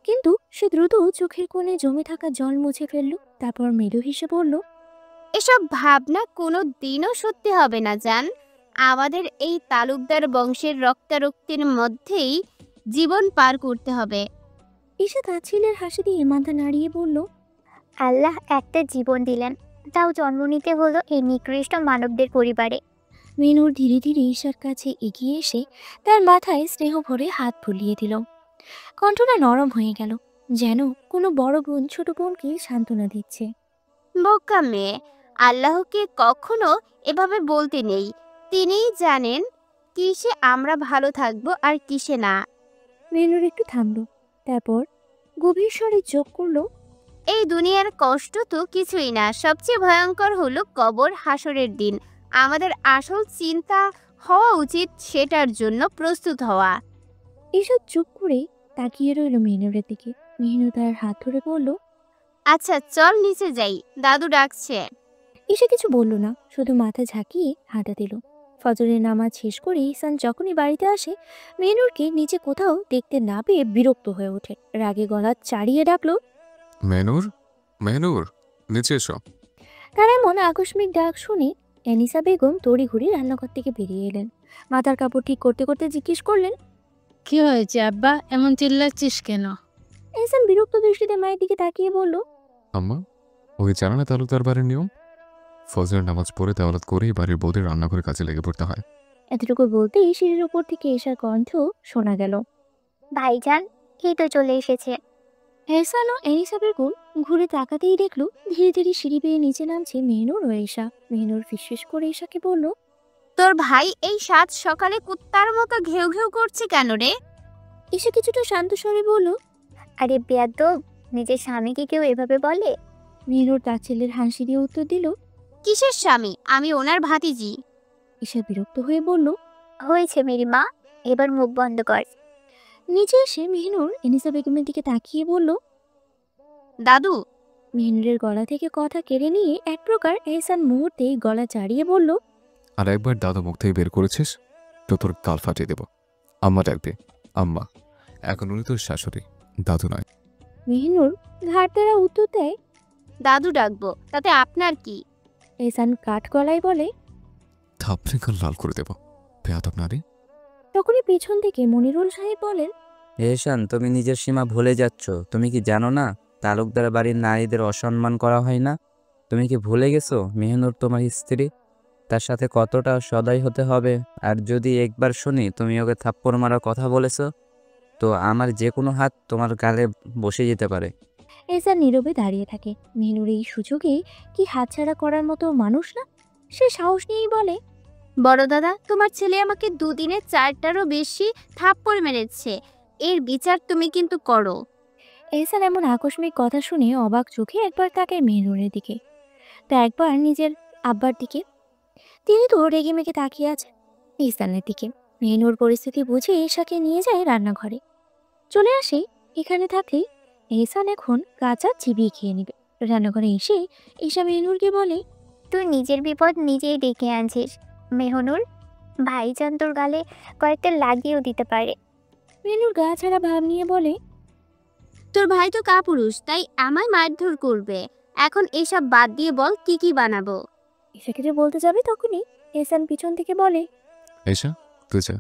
কিন্তু সে দ্রুত চোখের কোণে জমে থাকা জল মুছে ফেলল। তারপর মৃদু হেসে বলল, এসব ভাবনা কোনো দিনও সত্যি হবে না জান। আমাদের এই তালুকদার বংশের রক্তারক্তির মধ্যেই জীবন পার করতে হবে। ঈশা তাচ্ছিল্যের হাসি দিয়ে মাথা নাড়িয়ে বলল, আল্লাহ একটা জীবন দিলেন, তাও জন্ম নিতে হলো এই নিকৃষ্ট মানবদের পরিবারে। মেহনুর ধীরে ধীরে ঈশার কাছে এগিয়ে এসে তার মাথায় স্নেহ ভরে হাত বুলিয়ে দিল। কণ্ঠটা নরম হয়ে গেল, যেন কোনো বড় বোন ছোট বোনকে সান্ত্বনা দিচ্ছে। বোকা মেয়ে, আল্লাহকে কখনো এভাবে বলতে নেই। তিনিই জানেন কিসে আমরা ভালো থাকবো আর কিসে না। মেহনুর একটু থামল, তারপর গভীর স্বরে যোগ করলো, এই দুনিয়ার কষ্ট তো কিছুই না, সবচেয়ে ভয়ঙ্কর হলো কবর, হাসরের দিন। আমাদের আসল চিন্তা হওয়া উচিত সেটার জন্য প্রস্তুত হওয়া। এসব চুপ করে তাকিয়ে রইল মেহনুরের দিকে। মেহনুর তার হাত ধরে বলল, আচ্ছা চল নিচে যাই, দাদু ডাকছে। ঈশা কিছু বলল না, শুধু মাথা ঝাঁকিয়ে হাঁটা দিল। ফজরের নামাজ শেষ করে ইহসান যখনই বাড়িতে আসে, মেহনুরকে নিচে কোথাও দেখতে না পেয়ে বিরক্ত হয়ে ওঠে। রাগে গলা চাড়িয়ে ডাকলো, মেহনুর, মেহনুর, নিচে এসো। তার এমন আকস্মিক ডাক শুনে এনিসা বেগম তড়িঘড়ি রান্নাঘর থেকে বেরিয়ে এলেন। মাথার কাপড় ঠিক করতে করতে জিজ্ঞেস করলেন, কি হয়েছে আব্বা, এমন চিল্লাচ্ছিস কেন? এহসান বিরক্ত দৃষ্টিতে মায়ের দিকে তাকিয়ে বলল, আম্মা, ওই জানা না তালুকদার বাড়ির নিয়ম? ফজরের নামাজ পড়ে দেওয়ালাত করেই বাড়ির বউদের রান্নাঘরে কাজে লেগে পড়তে হয়। এতটুকু বলতেই সিঁড়ির উপর থেকে এসার কণ্ঠ শোনা গেল। ভাইজান, এই তো চলে এসেছে। হেসান ও এনিসা বেগম ঘুরে তাকাতেই দেখলো ধীরে ধীরে সিঁড়ি বেয়ে নিচে নামছে মেহনুর ও ঈশা। মেহনুর ফিসফিস করে ঈশাকে বলল, তোর ভাই এই সাত সকালে কুত্তার মতো ঘেউ ঘেউ করছে কেন রে? ঈশা কিছুটা শান্ত স্বরে বলল। আরে বেয়াদব, নিজের স্বামীকে কেউ এভাবে বলে? মেহনুর তার ছেলের হাসি দিয়ে উত্তর দিল। কিসের স্বামী? আমি ওনার ভাতিজি। ঈশা বিরক্ত হয়ে বলল। হয়েছে মেরি মা, এবার মুখ বন্ধ কর। নিচে এসে মেহনুর এনিসা বেগমের দিকে তাকিয়ে বলল, দাদু। মেহনুরের গলা থেকে কথা কেড়ে নিয়ে এক প্রকার এহসান মুহূর্তেই গলা চাড়িয়ে বলল, আর একবার দাদা মুখ থেকে বের করেছিস তো তোর কাল ফাটিয়ে দেব। আম্মা ডাকবে, আম্মা। এখন উনি তোর শাশুড়ি, দাদু নয়। মেহনুর ঘাড় তেরা উত্তর দেয়। দাদু ডাকবো, তাতে আপনার কি? এহসান কাঠ গলায় বলে। থাপড়ে কাল লাল করে দেব, বেয়াদব নারী। তখনই পেছন থেকে মনিরুল সাহেব বলেন, এহসান, তুমি নিজের সীমা ভুলে যাচ্ছ। তুমি কি জানো না তালুকদার বাড়ির নারীদের অসম্মান করা হয় না? তুমি কি ভুলে গেছো মেহনুর তোমার স্ত্রী? তার সাথে কতটা সদয় হতে হবে। আর যদি একবার শুনি তুমি ওকে থাপ্পড় মারার কথা বলেছো, তো আমার যে কোনো হাত তোমার গালে বসে যেতে পারে। এহসান নীরবে দাঁড়িয়ে থাকে। মেহনুর এই সুযোগে কি হাতছাড়া করার মতো মানুষ না। সে সাহস নিয়েই বলে, বড় দাদা, তোমার ছেলে আমাকে দুদিনে 4টারও বেশি থাপ্পড় মেরেছে। এর বিচার তুমি কিন্তু করো। এহসান এমন আকস্মিক কথা শুনে অবাক চোখে একবার তাকায় মেহনুরের দিকে, তা একবার নিজের আব্বার দিকে। তিনি তো রেগে মেগে তাকিয়ে আছে এহসানের দিকে। মেহনুর পরিস্থিতি বুঝে ঈশাকে নিয়ে যায় রান্নাঘরে। চলে আসে এখানে থাকলেই এহসান এখন কাঁচা চিবিয়ে খেয়ে নেবে। রান্নাঘরে এসে ঈশা মেহনুরকে বলে, তুই নিজের বিপদ নিজেই ডেকে আনছিস। মেহনুর, ভাইজান তোর গালে কয়েকটা লাগিয়েও দিতে পারে। মেহনুর গা ছাড়া ভাব নিয়ে বলে, তোর ভাই তো কাপুরুষ, তাই আমায় মারধর করবে। এখন এসব বাদ দিয়ে বল কি কি বানাবো। ঈশাকে যে বলতে যাবে তখনই এহসান পিছন থেকে বলে, এসা, তুই যা।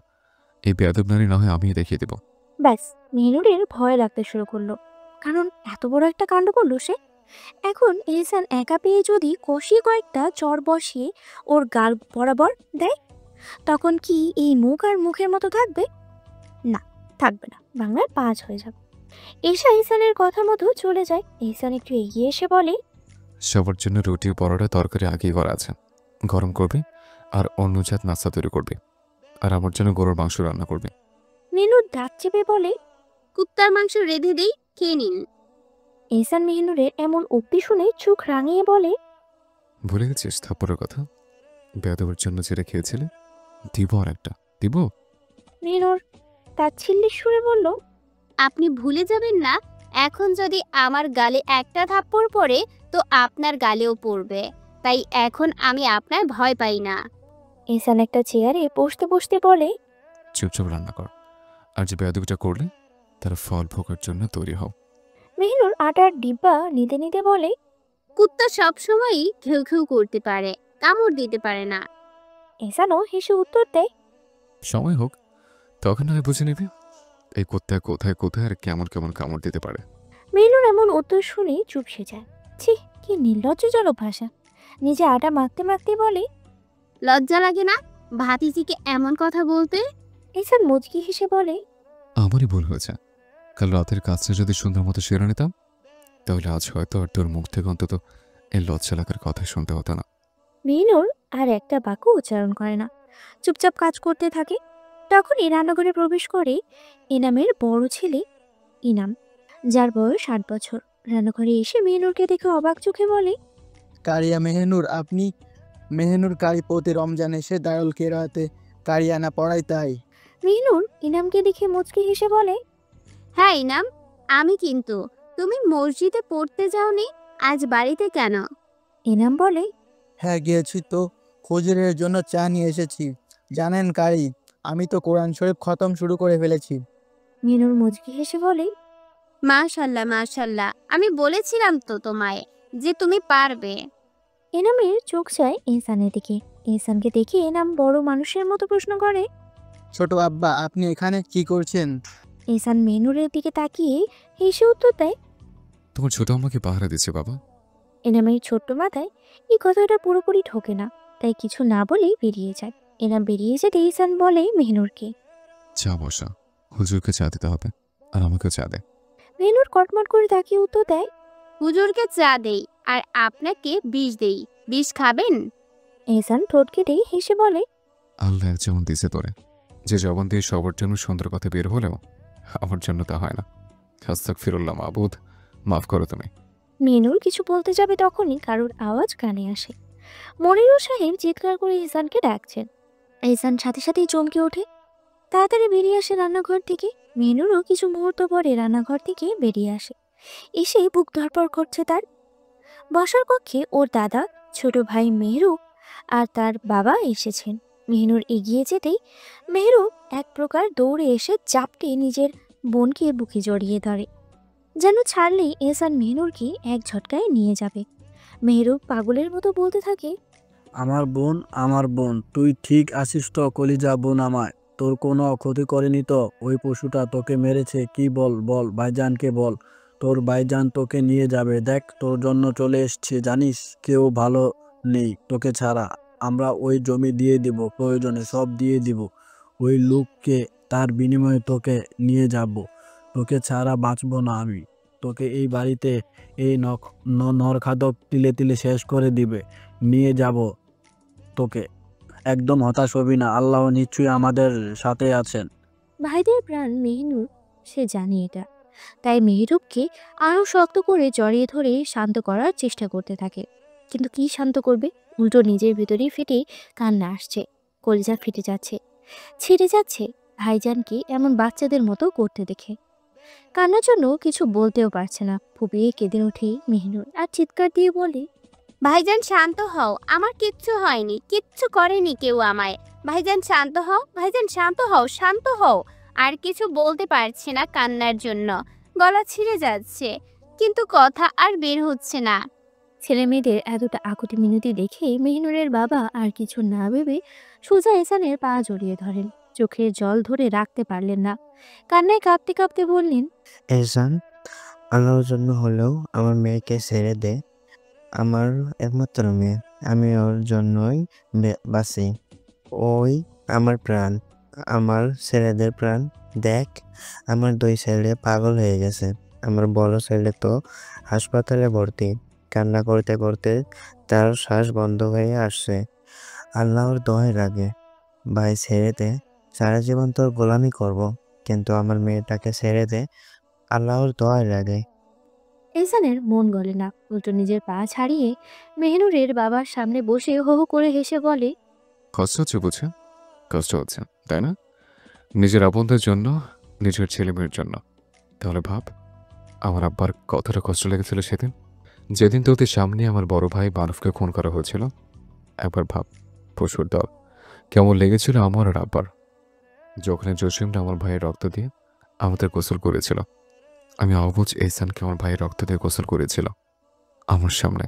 এই বেয়াদব নারী না হয় আমিই দেখিয়ে দেব। ব্যাস মেহনুরের ভয় লাগতে শুরু করলো, কারণ এত বড় একটা কাণ্ড করলো সে। এখন এহসান একা পেয়ে যদি কষিয়ে কয়েকটা চর বসিয়ে ওর গাল বরাবর দেয়, তখন কি এই মুখ আর মুখের মতো থাকবে? না, থাকবে না, বাংলার 5 হয়ে যাবে। এসা এহসানের কথা মতো চলে যায়। এহসান একটু এগিয়ে এসে বলে, সবার জন্য রুটি পরোটা তরকারি আগেই করা আছে, গরম করবে। আর অন্য জাত নাস্তা তৈরি করবে। আর আমার জন্য গরুর মাংস রান্না করবে। মেহনুর দাঁত চেপে বলে, কুত্তার মাংস রেঁধে দেই, খেয়ে নিন। এহসান মেহনুরের এমন উক্তি শুনে চোখ রাঙিয়ে বলে, ভুলে গেছিস থাপ্পড়ের কথা? বেয়াদবের জন্য যেটা খেয়েছিলে, দিব আর একটা দিব। মেহনুর তার ছিল্লির সুরে বলল, আপনি ভুলে যাবেন না, এখন যদি আমার গালে একটা থাপ্পড় পড়ে তো আপনার গালেও পড়বে। তাই এখন আমি আপনার ভয় পাই না। এহসান একটা চেয়ারে বসতে বসতে বলে, চুপচাপ রান্না কর। আর যে বেয়াদবিটা করলে তার ফল ভোগের জন্য তৈরি হও। মেহনুর আটার ডিব্বা নিতে নিতে বলে, কুত্তা সবসময়ই ঘেউ ঘেউ করতে পারে, কামড় দিতে পারে না। এহসানও হেসে উত্তর দেয়, সময় হোক, তখন নয় বুঝে নিবি এই কোথায় কোথায় কোথায় আর কেমন কেমন কামড় দিতে পারে। মেহনুর এমন উত্তর শুনে চুপসে যায়। ছি, কি নির্লজ্জজনক ভাষা। নিজে আটা মাখতে মাখতে বলে, লজ্জা লাগে না ভাতিজিকে এমন কথা বলতে? এহসান মুচকি হেসে বলে, আমারই ভুল হয়েছে। কাল রাতের কাজটা যদি সুন্দর মতো সেরে নিতাম, তাহলে আজ হয়তো আর তোর মুখ থেকে অন্তত এই লজ্জা লাগার কথা শুনতে হতো না। মেহনুর আর একটা বাক্য উচ্চারণ করে না, চুপচাপ কাজ করতে থাকে। তখনই রান্নাঘরে প্রবেশ করে এনামের বড় ছেলে ইনাম, যার বয়স 8 বছর। রান্নাঘরে এসে মেহনুরকে দেখে অবাক চোখে বলে, কারিয়া মেহনুর, আপনি? মেহনুর কারি প্রতি রমজান এসে দারুল কেরাতে কারিয়ানা পড়াই তাই। মেহনুর ইনামকে দেখে মুচকি হেসে বলে, হ্যাঁ ইনাম, আমি। কিন্তু তুমি মসজিদে পড়তে যাওনি, আজ বাড়িতে কেন? ইনাম বলে, হ্যাঁ গিয়েছি তো, হুজুরের জন্য চা নিয়ে এসেছি। জানেন কারি, আমি তো কোরআন শরীফ খতম শুরু করে ফেলেছি। মেহনুর মুচকি হেসে বলে, মাশাল্লাহ মাশাল্লাহ, আমি বলেছিলাম তো তোমায় যে তুমি পারবে। এনামের চোখ যায় এহসানের দিকে। এহসানকে দেখে এনাম বড় মানুষের মতো প্রশ্ন করে। ছোট আব্বা, আপনি এখানে কি করছেন? এহসান মেহনুরের দিকে তাকিয়ে হেসে উত্তর দেয়, তোমার ছোট আমাকে পাহারা দিচ্ছে বাবা। এনামের ছোট্ট মাথায় এই কথাটা পুরোপুরি ঢোকে না, তাই কিছু না বলেই বেরিয়ে যায়। এনাম বেরিয়ে যেতে এহসান বলে মেহনুরকে, চা বসা, হুজুরকে চা দিতে হবে, আর আমাকেও চা দে। মেহনুর কটমট করে তাকিয়ে উত্তর দেয়, হুজুরকে চা দেই আর আপনাকে বিষ দেই। বিষ খাবেন? এহসান ঠোঁট কেটেই হেসে বলে, আল্লাহ এক যেমন দিছে তোরে, যে জবান দিয়ে সবার জন্য সুন্দর কথা বের হলেও আমার জন্য তা হয় না। আস্তাগফিরুল্লাহ মাবুদ, মাফ করো তুমি। মেহনুর কিছু বলতে যাবে তখনই কারোর আওয়াজ কানে আসে। মনিরুল সাহেব চিৎকার করে এহসানকে ডাকছেন। এহসান সাথে সাথেই চমকে ওঠে, তাড়াতাড়ি বেরিয়ে আসে রান্নাঘর থেকে। মেহনুরও কিছু মুহূর্ত পরে রান্নাঘর থেকে বেরিয়ে আসে, এসে বুক ধরপড় করছে তার। বসার কক্ষে ওর দাদা, ছোট ভাই মেহরুব আর তার বাবা এসেছেন। মেহনুর এগিয়ে যেতেই মেহরুব এক প্রকার দৌড়ে এসে জাপটে নিজের বোনকে বুকে জড়িয়ে ধরে, যেন ছাড়লেই এহসান মেহনুরকে এক ঝটকায় নিয়ে যাবে। মেহরুব পাগলের মতো বলতে থাকে, আমার বোন, তুই ঠিক আছিস তো কলিজা বোন আমায়? তোর কোনো ক্ষতি করেনি তো? ওই পশুটা তোকে মেরেছে কি? বল বল, ভাইজানকে বল, তোর ভাইজান তোকে নিয়ে যাবে। দেখ তোর জন্য চলে এসছে, জানিস কেউ ভালো নেই তোকে ছাড়া। আমরা ওই জমি দিয়ে দিব, প্রয়োজনে সব দিয়ে দিব ওই লোককে, তার বিনিময়ে তোকে নিয়ে যাব। তোকে ছাড়া বাঁচব না আমি। তোকে এই বাড়িতে এই নরখাদক তিলে তিলে শেষ করে দিবে। নিয়ে যাব তোকে। একদম হতাশ হবি না, আল্লাহ নিশ্চয়ই আমাদের সাথে আছেন। ভাইদের প্রাণ মেহনুর, সে জানে এটা, তাই মেহরুবকে আরো শক্ত করে জড়িয়ে ধরে শান্ত করার চেষ্টা করতে থাকে। কিন্তু কি শান্ত করবে, উল্টো নিজের ভিতরেই ফেটে কান্না আসছে, কলিজা ফেটে যাচ্ছে, ছিঁড়ে যাচ্ছে ভাইজানকে এমন বাচ্চাদের মতো করতে দেখে। কান্নার জন্য কিছু বলতেও পারছে না, ফুপিয়ে কেঁদে ওঠে মেহনুর আর চিৎকার দিয়ে বলে, ভাইজান শান্ত হও, আমার কিচ্ছু হয়নি, কিচ্ছু করেনি কেউ আমায়। ভাইজান শান্ত হও, ভাইজান শান্ত হও, শান্ত হও। আর কিছু বলতে পারছে না কান্নার জন্য, গলা ছিঁড়ে যাচ্ছে, কিন্তু কথা আর বের হচ্ছে না। ছেলে মেয়েদের এতটা আকুতি মিনতি দেখে মেহনুরের বাবা আর কিছু না ভেবে সোজা এহসানের পা জড়িয়ে ধরেন, চোখের জল ধরে রাখতে পারলেন না, কান্নায় কাঁপতে কাঁপতে বললেন, এহসান, আল্লাহর জন্য হলেও আমার মেয়েকে ছেড়ে দে। আমার একমাত্র মেয়ে, আমি ওর জন্যই বাঁচি। ওই আমার প্রাণ, আমার ছেলেদের প্রাণ। দেখ, আমার 2 ছেলে পাগল হয়ে গেছে। আমার বড় ছেলে তো হাসপাতালে ভর্তি, কান্না করতে করতে তার শ্বাস বন্ধ হয়ে আসছে। আল্লাহর দোহাই লাগে, ভাই ছেড়ে দে, সারা জীবন তোর গোলামি করব, কিন্তু আমার মেয়েটাকে ছেড়ে দে, আল্লাহর দোহাই লাগে। এহসানের মন গলে না, উল্টো নিজের পা ছাড়িয়ে মেহনুরের বাবার সামনে বসে হো হো করে হেসে বলে, কষ্ট হচ্ছে বুঝে? কষ্ট হচ্ছে তাই না? নিজের আপনদের জন্য, নিজের ছেলে মেয়ের জন্য। তাহলে ভাব, আমার আব্বার কতটা কষ্ট লেগেছিল সেদিন, যেদিন তোদের সামনে আমার বড় ভাই মানবকে খুন করা হয়েছিল। একবার ভাব, পশুর দল, কেমন লেগেছিল আমার আর আব্বার যখন জসিমরা আমার ভাইয়ের রক্ত দিয়ে আমাদের গোসল করেছিল। আমি অবুঝ এহসানকে আমার ভাইয়ের রক্ত দিয়ে গোসল করেছিল আমার সামনে।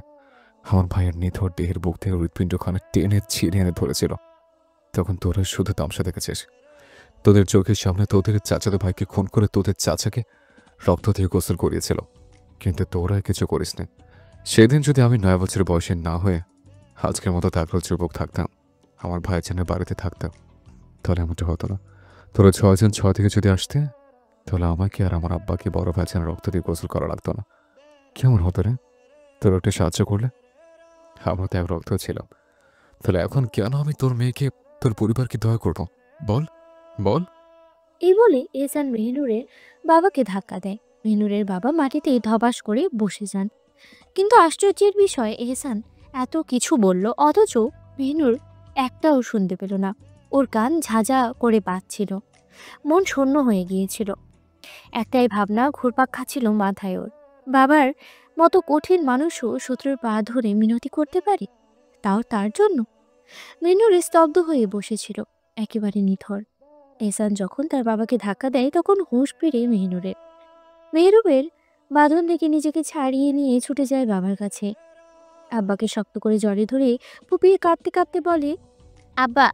আমার ভাইয়ের নিথর দেহের বুক থেকে হৃৎপিণ্ডখানে টেনে ছিঁড়ে এনে ধরেছিল। তখন তোরা শুধু তামসা দেখেছিস, তোদের চোখের সামনে তোদের চাচাতো ভাইকে খুন করে তোদের চাচাকে রক্ত দিয়ে গোসল করিয়েছিল, কিন্তু তোরা কিছু করিস না। সেদিন যদি আমি 9 বছর বয়সে না হয়ে আজকের মতো তাকড় যুবক থাকতাম, আমার ভাইজানের বাড়িতে থাকতাম, তাহলে এমনটা হতো না। তোরা 6 জন 6 থেকে যদি আসতে, তাহলে আমাকে আর আমার আব্বাকে বড় ভাইজানের রক্ত দিয়ে গোসল করা লাগতো না। কেমন হতো রে? তোরা একটু সাহায্য করলে, আমরা তো এক রক্ত ছিলাম। তাহলে এখন কেন আমি তোর মেয়েকে, তোর পরিবারকে দয়া করব? বল বল। এই বলে এহসান মেহনুরের বাবাকে ধাক্কা দেয়। মেহনুরের বাবা মাটিতে ধবাস করে বসে যান। কিন্তু আশ্চর্যের বিষয়, এহসান এত কিছু বলল অথচ মেহনুর একটাও শুনতে পেল না। ওর কান ঝাঁঝা করে বাজছিল, মন শূন্য হয়ে গিয়েছিল। একটাই ভাবনা ঘুরপাক খাচ্ছিল মাথায় ওর, বাবার মতো কঠিন মানুষও শত্রুর পা ধরে মিনতি করতে পারে, তাও তার জন্য। মেহনুর স্তব্ধ হয়ে বসেছিল, একেবারে নিথর। এহসান যখন তার বাবাকে ধাক্কা দেয় তখন হুঁশ ফিরে মেহনুরের। মেহরুবের বাঁধন থেকে নিজেকে ছাড়িয়ে নিয়ে ছুটে যায় বাবার কাছে। আব্বাকে শক্ত করে জড়ে ধরে ফুপিয়ে কাঁদতে কাঁদতে বলে, আব্বা,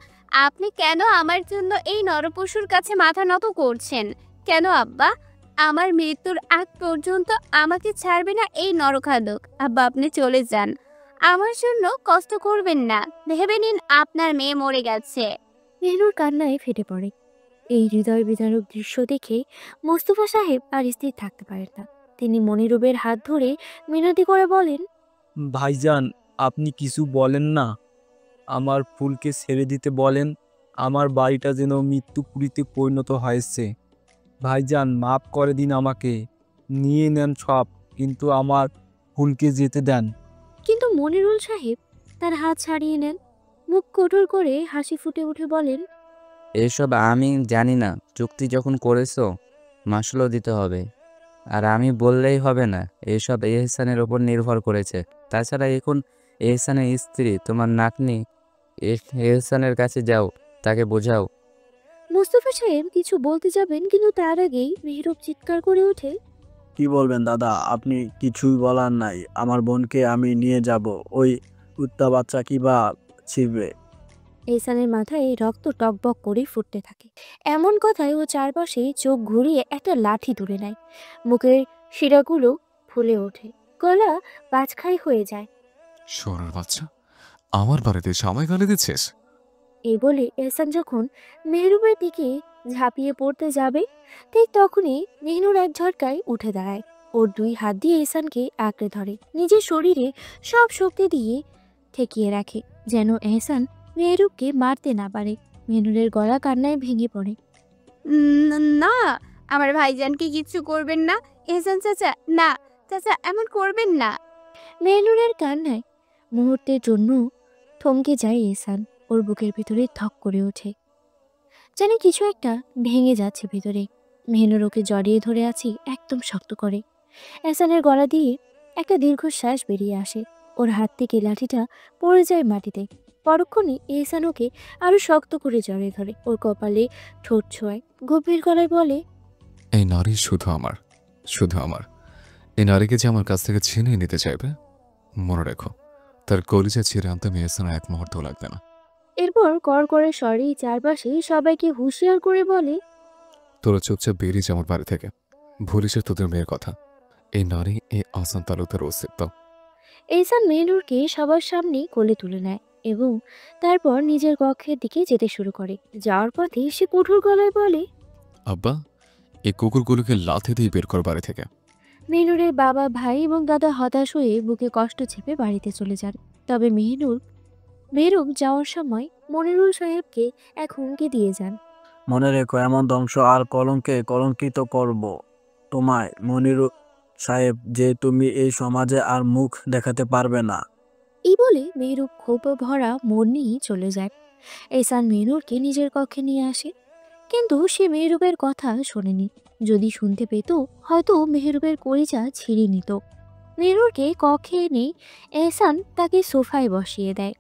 আপনি কেন আমার জন্য এই নরপশুর কাছে মাথা নত করছেন? কেন আব্বা? আমার মৃত্যুর আগ পর্যন্ত আমাকে ছাড়বে না এই নরখাদক। আব্বা, আপনি চলে যান, আমার জন্য কষ্ট করবেন না। ভেবে নিন আপনার মেয়ে মরে গেছে। মেহনুর কান্নায় ফেটে পড়ে। এই হৃদয় বিদারক দৃশ্য দেখে মোস্তফা সাহেব আর স্থির থাকতে পারেন না। তিনি মনিরুবের হাত ধরে মিনতি করে বলেন, ভাইজান, আপনি কিছু বলেন না। আমার ফুলকে ছেড়ে দিতে বলেন। আমার বাড়িটা যেন মৃত্যুপুরীতে পরিণত হয়েছে। ভাইজান, মাফ করে দিন আমাকে। নিয়ে নেন সব, কিন্তু আমার ফুলকে যেতে দেন। কিন্তু মনিরুল সাহেব তার হাত ছাড়িয়ে নেন। মুখ কঠোর করে হাসি ফুটে উঠে বলেন, এসব আমি জানি না। চুক্তি যখন করেছো, মাসুলও দিতে হবে। আর আমি বললেই হবে না, এসব এহসানের ওপর নির্ভর করেছে। তাছাড়া এখন এহসানের স্ত্রী তোমার নাতনি, এহসানের কাছে যাও, তাকে বোঝাও। মোস্তফা সাহেব কিছু বলতে যাবেন, কিন্তু তার আগেই মেহরুব চিৎকার করে ওঠে, কি বলবেন দাদা? আপনি কিছুই বলার নাই। আমার বোনকে আমি নিয়ে যাব। ওই কুত্তা বাচ্চা কি বা ছিড়বে। এহসানের মাথায় রক্ত টকবক করে ফুটতে থাকে। এমন কথায় ও চারপাশে চোখ ঘুরিয়ে একটা লাঠি তুলে নেয়। মুখের শিরাগুলো ফুলে ওঠে, গলা বাজখাই হয়ে যায়। সোনার বাচ্চা, আমার বাড়িতে এসে আমায় গালি দিচ্ছিস? এই বলে এহসান যখন মেহরুবের দিকে ঝাঁপিয়ে পড়তে যাবে, ঠিক তখনই মেহনুর এক ঝটকায় উঠে দাঁড়ায়। ওর দুই হাত দিয়ে এহসানকে আঁকড়ে ধরে, নিজের শরীরে সব শক্তি দিয়ে ঠেকিয়ে রাখে, যেন এহসান মেহরুবকে মারতে না পারে। মেহনুরের গলা কান্নায় ভেঙে পড়ে। না, আমার ভাইজানকে কিচ্ছু করবেন না। এহসান চাচা, না চাচা, এমন করবেন না। মেহনুরের কান্নায় মুহূর্তের জন্য থমকে যায় এহসান। ওর বুকের ভিতরে থক করে ওঠে, যেন কিছু একটা ভেঙে যাচ্ছে ভিতরে। মেহনুর ওকে জড়িয়ে ধরে আছি একদম শক্ত করে। এহসানের গলা দিয়ে একটা দীর্ঘশ্বাস বেরিয়ে আসে। ওর হাত থেকে লাঠিটা পড়ে যায় মাটিতে। পরক্ষণে এহসান ওকে আরো শক্ত করে জড়িয়ে ধরে, ওর কপালে ঠোঁট ছোঁয়ায়, গভীর গলায় বলে, এই নারী শুধু আমার, শুধু আমার। এই নারীকে যে আমার কাছ থেকে ছিনিয়ে নিতে চাইবে, মনে রেখো, তার কলিজা ছিঁড়ে আনতে মেয়েসানা এক মুহূর্তও লাগবে না। এরপর কর করে স্বরে চারপাশে সবাইকে হুঁশিয়ার করে বলে, তোরা চুপচাপ বেরিয়ে যা আমার বাড়ি থেকে। ভুলিস তোদের মেয়ের কথা। এই নারী, এই আসান তালুকদার অস্তিত্ব। এহসান মেহনুরকে সবার সামনে কোলে তুলে নেয় এবং তারপর নিজের কক্ষের দিকে যেতে শুরু করে। যাওয়ার পথে সে কঠোর গলায় বলে, আব্বা, এই কুকুরগুলোকে লাথি দিয়ে বের কর বাড়ি থেকে। মেহনুরের বাবা, ভাই এবং দাদা হতাশ হয়ে বুকে কষ্ট চেপে বাড়িতে চলে যান। তবে মেহরুব যাওয়ার সময় মনিরুল সাহেবকে এক হুমকি দিয়ে যান। মনে রেখো, এমন ধ্বংস আর কলঙ্কিত করব তোমায় মনির সাহেব, যে তুমি এই সমাজে আর মুখ দেখাতে পারবে না। এই বলে মেহরুব ক্ষোভ ভরা মন নিয়ে চলে যায়। এহসান মেহনুরকে নিজের কক্ষে নিয়ে আসে, কিন্তু সে মেহরুবের কথা শোনেনি। যদি শুনতে পেত, হয়তো মেহরুবের কলিজা ছিঁড়ে নিত। মেহনুরকে কক্ষে এনে এহসান তাকে সোফায় বসিয়ে দেয়।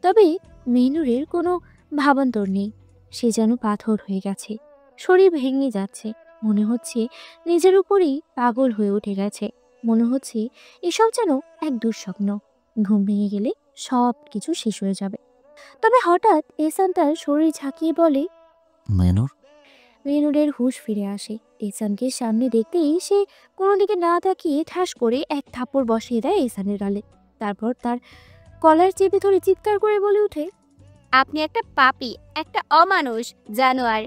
তবে মেহনুরের কোনো ভাবান্তর নেই। সে যেন পাথর হয়ে গেছে, শরীর ভেঙে যাচ্ছে। মনে হচ্ছে নিজের উপরেই পাগল হয়ে উঠে গেছে। মনে হচ্ছে এসব যেন এক দুঃস্বপ্ন। ঘুম ভেঙে গেলে সব কিছু শেষ হয়ে যাবে। তবে হঠাৎ এহসান তার শরীর ঝাঁকিয়ে বলে, মেনুর। মেহনুরের হুঁশ ফিরে আসে। এহসানকে সামনে দেখতেই সে কোনো দিকে না তাকিয়ে ঠাস করে এক থাপ্পড় বসিয়ে দেয় এহসানের গালে। তারপর তার কলার চেপে ধরে চিৎকার করে বলে ওঠে, আপনি একটা পাপী, একটা অমানুষ, জানোয়ার।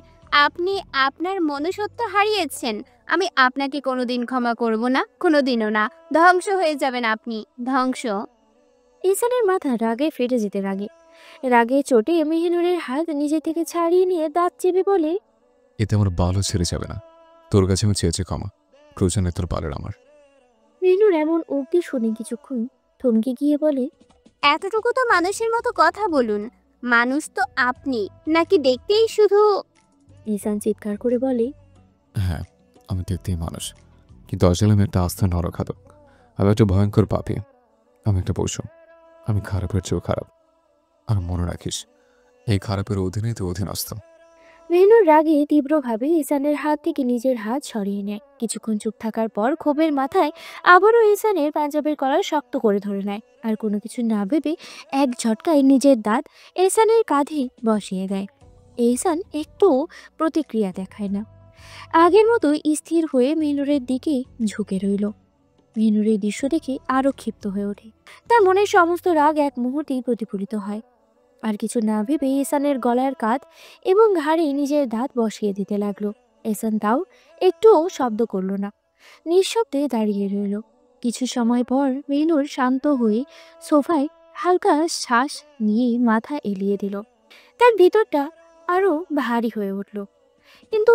আপনি আপনার মনুষ্যত্ব হারিয়েছেন। আমি আপনাকে কোনোদিন ক্ষমা করব না, কোনোদিনও না। ধ্বংস হয়ে যাবেন আপনি, ধ্বংস। এহসানের মাথা রাগে ফেটে যেতে রাগে চোটে মেহনুরের হাত নিজে থেকে ছাড়িয়ে নিয়ে দাঁত চেপে বলে, এতে আমার বালও ছেড়ে যাবে না। তোর কাছে আমি চেয়েছি ক্ষমা, প্রয়োজনে তোর বালের আমার। মেহনুর এমন উক্তি শুনে কিছুক্ষণ থমকে গিয়ে বলে, এতটুকু তো মানুষের মতো কথা বলুন। মানুষ তো আপনি, নাকি দেখতেই শুধু? এহসান চিৎকার করে বলে, হ্যাঁ, আমি দেখতেই মানুষ, কিন্তু আসলে আমি একটা আস্থা নরখাদক। আমি একটা ভয়ঙ্কর পাপী। আমি একটা পশু। আমি খারাপের চেয়েও খারাপ। আর মনে রাখিস, এই খারাপের অধীনেই তো অধীনস্থ। মেহনুর রাগে তীব্রভাবে এহসানের হাত থেকে নিজের হাত সরিয়ে নেয়। কিছুক্ষণ চুপ থাকার পর ক্ষোভের মাথায় আবারও এহসানের পাঞ্জাবের কলার শক্ত করে ধরে নেয়। আর কোনো কিছু না ভেবে এক ঝটকায় নিজের দাঁত এহসানের কাঁধে বসিয়ে দেয়। এহসান একটু প্রতিক্রিয়া দেখায় না, আগের মতোই স্থির হয়ে মেহনুরের দিকে ঝুঁকে রইল। মেহনুরের দৃশ্য দেখে আরো ক্ষিপ্ত হয়ে ওঠে। তার মনের সমস্ত রাগ এক মুহূর্তেই প্রতিফলিত হয়। আর কিছু না ভেবে এহসানের গলার কাঁধ এবং ঘাড়ে নিজের দাঁত বসিয়ে দিতে লাগলো। এহসান তাও একটুও শব্দ করলো না, নিঃশব্দে দাঁড়িয়ে রইল। কিছু সময় পর মেহনুর শান্ত হয়ে সোফায় হালকা শ্বাস নিয়ে মাথা এলিয়ে দিল। তার ভিতরটা আরো ভারী হয়ে উঠল। কিন্তু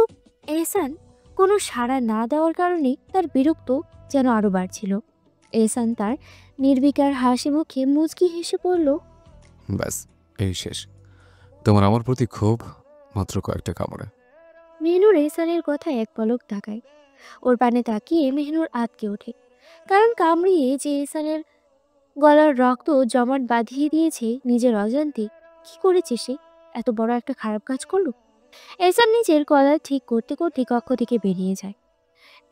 এহসান কোনো সাড়া না দেওয়ার কারণে তার বিরক্ত যেন আরো বাড়ছিল। এহসান তার নির্বিকার হাসি মুখে মুচকি হেসে পড়ল, ব্যাস এই শেষ। তোমার আমার প্রতি ক্ষোভ মাত্র কয়েকটা কামড়ে। মেহনুর এহসানের কথা এক পলক তাকায়। ওর পানে তাকিয়ে মেহনুর আঁতকে ওঠে, কারণ কামড়িয়ে যে এহসানের গলার রক্ত জমাট বাঁধিয়ে দিয়েছে নিজের অজান্তে। কি করেছে সে? এত বড় একটা খারাপ কাজ করলো? এহসান নিজের গলা ঠিক করতে করতে কক্ষ থেকে বেরিয়ে যায়।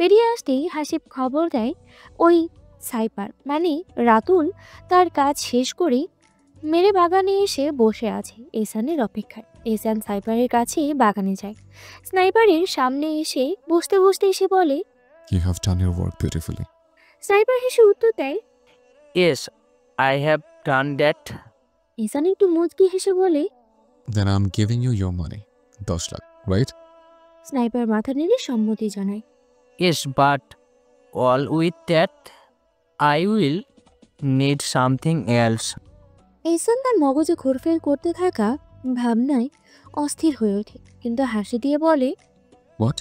বেরিয়ে আসতেই হাসিব খবর দেয় ওই সাইপার মানে রাতুল তার কাজ শেষ করে মেরে বাগানে এসে বসে আছে এহসানের অপেক্ষায়। এহসান সাইপারের কাছে বাগানে যায়। স্নাইপারের সামনে এসে বসতে বসতে এসে বলে, you have done your work beautifully. Sniper হেসে উত্তর দেয়, yes, I have done that. Ehsan একটু মুচকি হেসে বলে, then I am giving you your money, 10 lakh, right? Sniper মাথা নেড়ে সম্মতি জানায়। Yes, but all with that I will need something else. Ehsan তার মগজে ঘোরফের করতে থাকা ভাবনায় অস্থির হয়ে ওঠে, কিন্তু হাসি দিয়ে বলে, হোয়াট?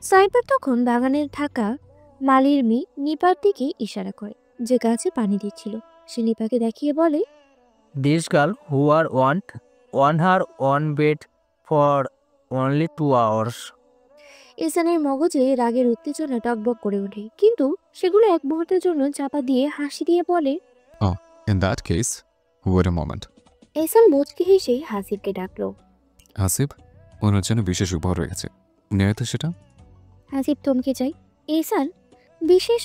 স্নাইপার তখন বাগানের থাকা মালির মেয়ে নিপার দিকে ইশারা করে, যে গাছে পানি দিচ্ছিল। সে নিপাকে দেখিয়ে বলে, this girl who are one her one bed for only 2 hours. এহসানের মগজে রাগের উত্তেজনা টকবক করে ওঠে, কিন্তু সেগুলো এক মুহূর্তের জন্য চাপা দিয়ে হাসি দিয়ে বলে, in that case wait a moment. Ehsan মুচকি হেসে হাসিবকে ডাকলো। হাসিব, ওনার জন্য বিশেষ উপহার রয়েছে, নেয় তো সেটা। হাসিব থমকে যায়। এহসান বিশেষ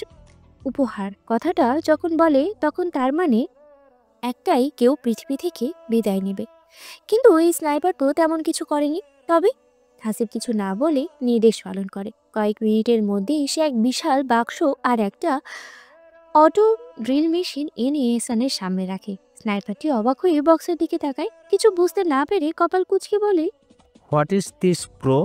উপহার কথাটা যখন বলে তখন তার মানে একটাই, কেউ পৃথিবী থেকে বিদায় নেবে। কিন্তু ওই স্নাইপার তো তেমন কিছু করেনি। তবে হাসিব কিছু না বলে নির্দেশ পালন করে। কয়েক মিনিটের মধ্যে সে এক বিশাল বাক্স আর একটা অটো ড্রিল মেশিন এনে এহসানের সামনে রাখে। স্নাইপারটি অবাক হয়ে বক্সের দিকে তাকায়, কিছু বুঝতে না পেরে কপাল কুঁচকে বলে, হোয়াট ইজ দিস ব্রো?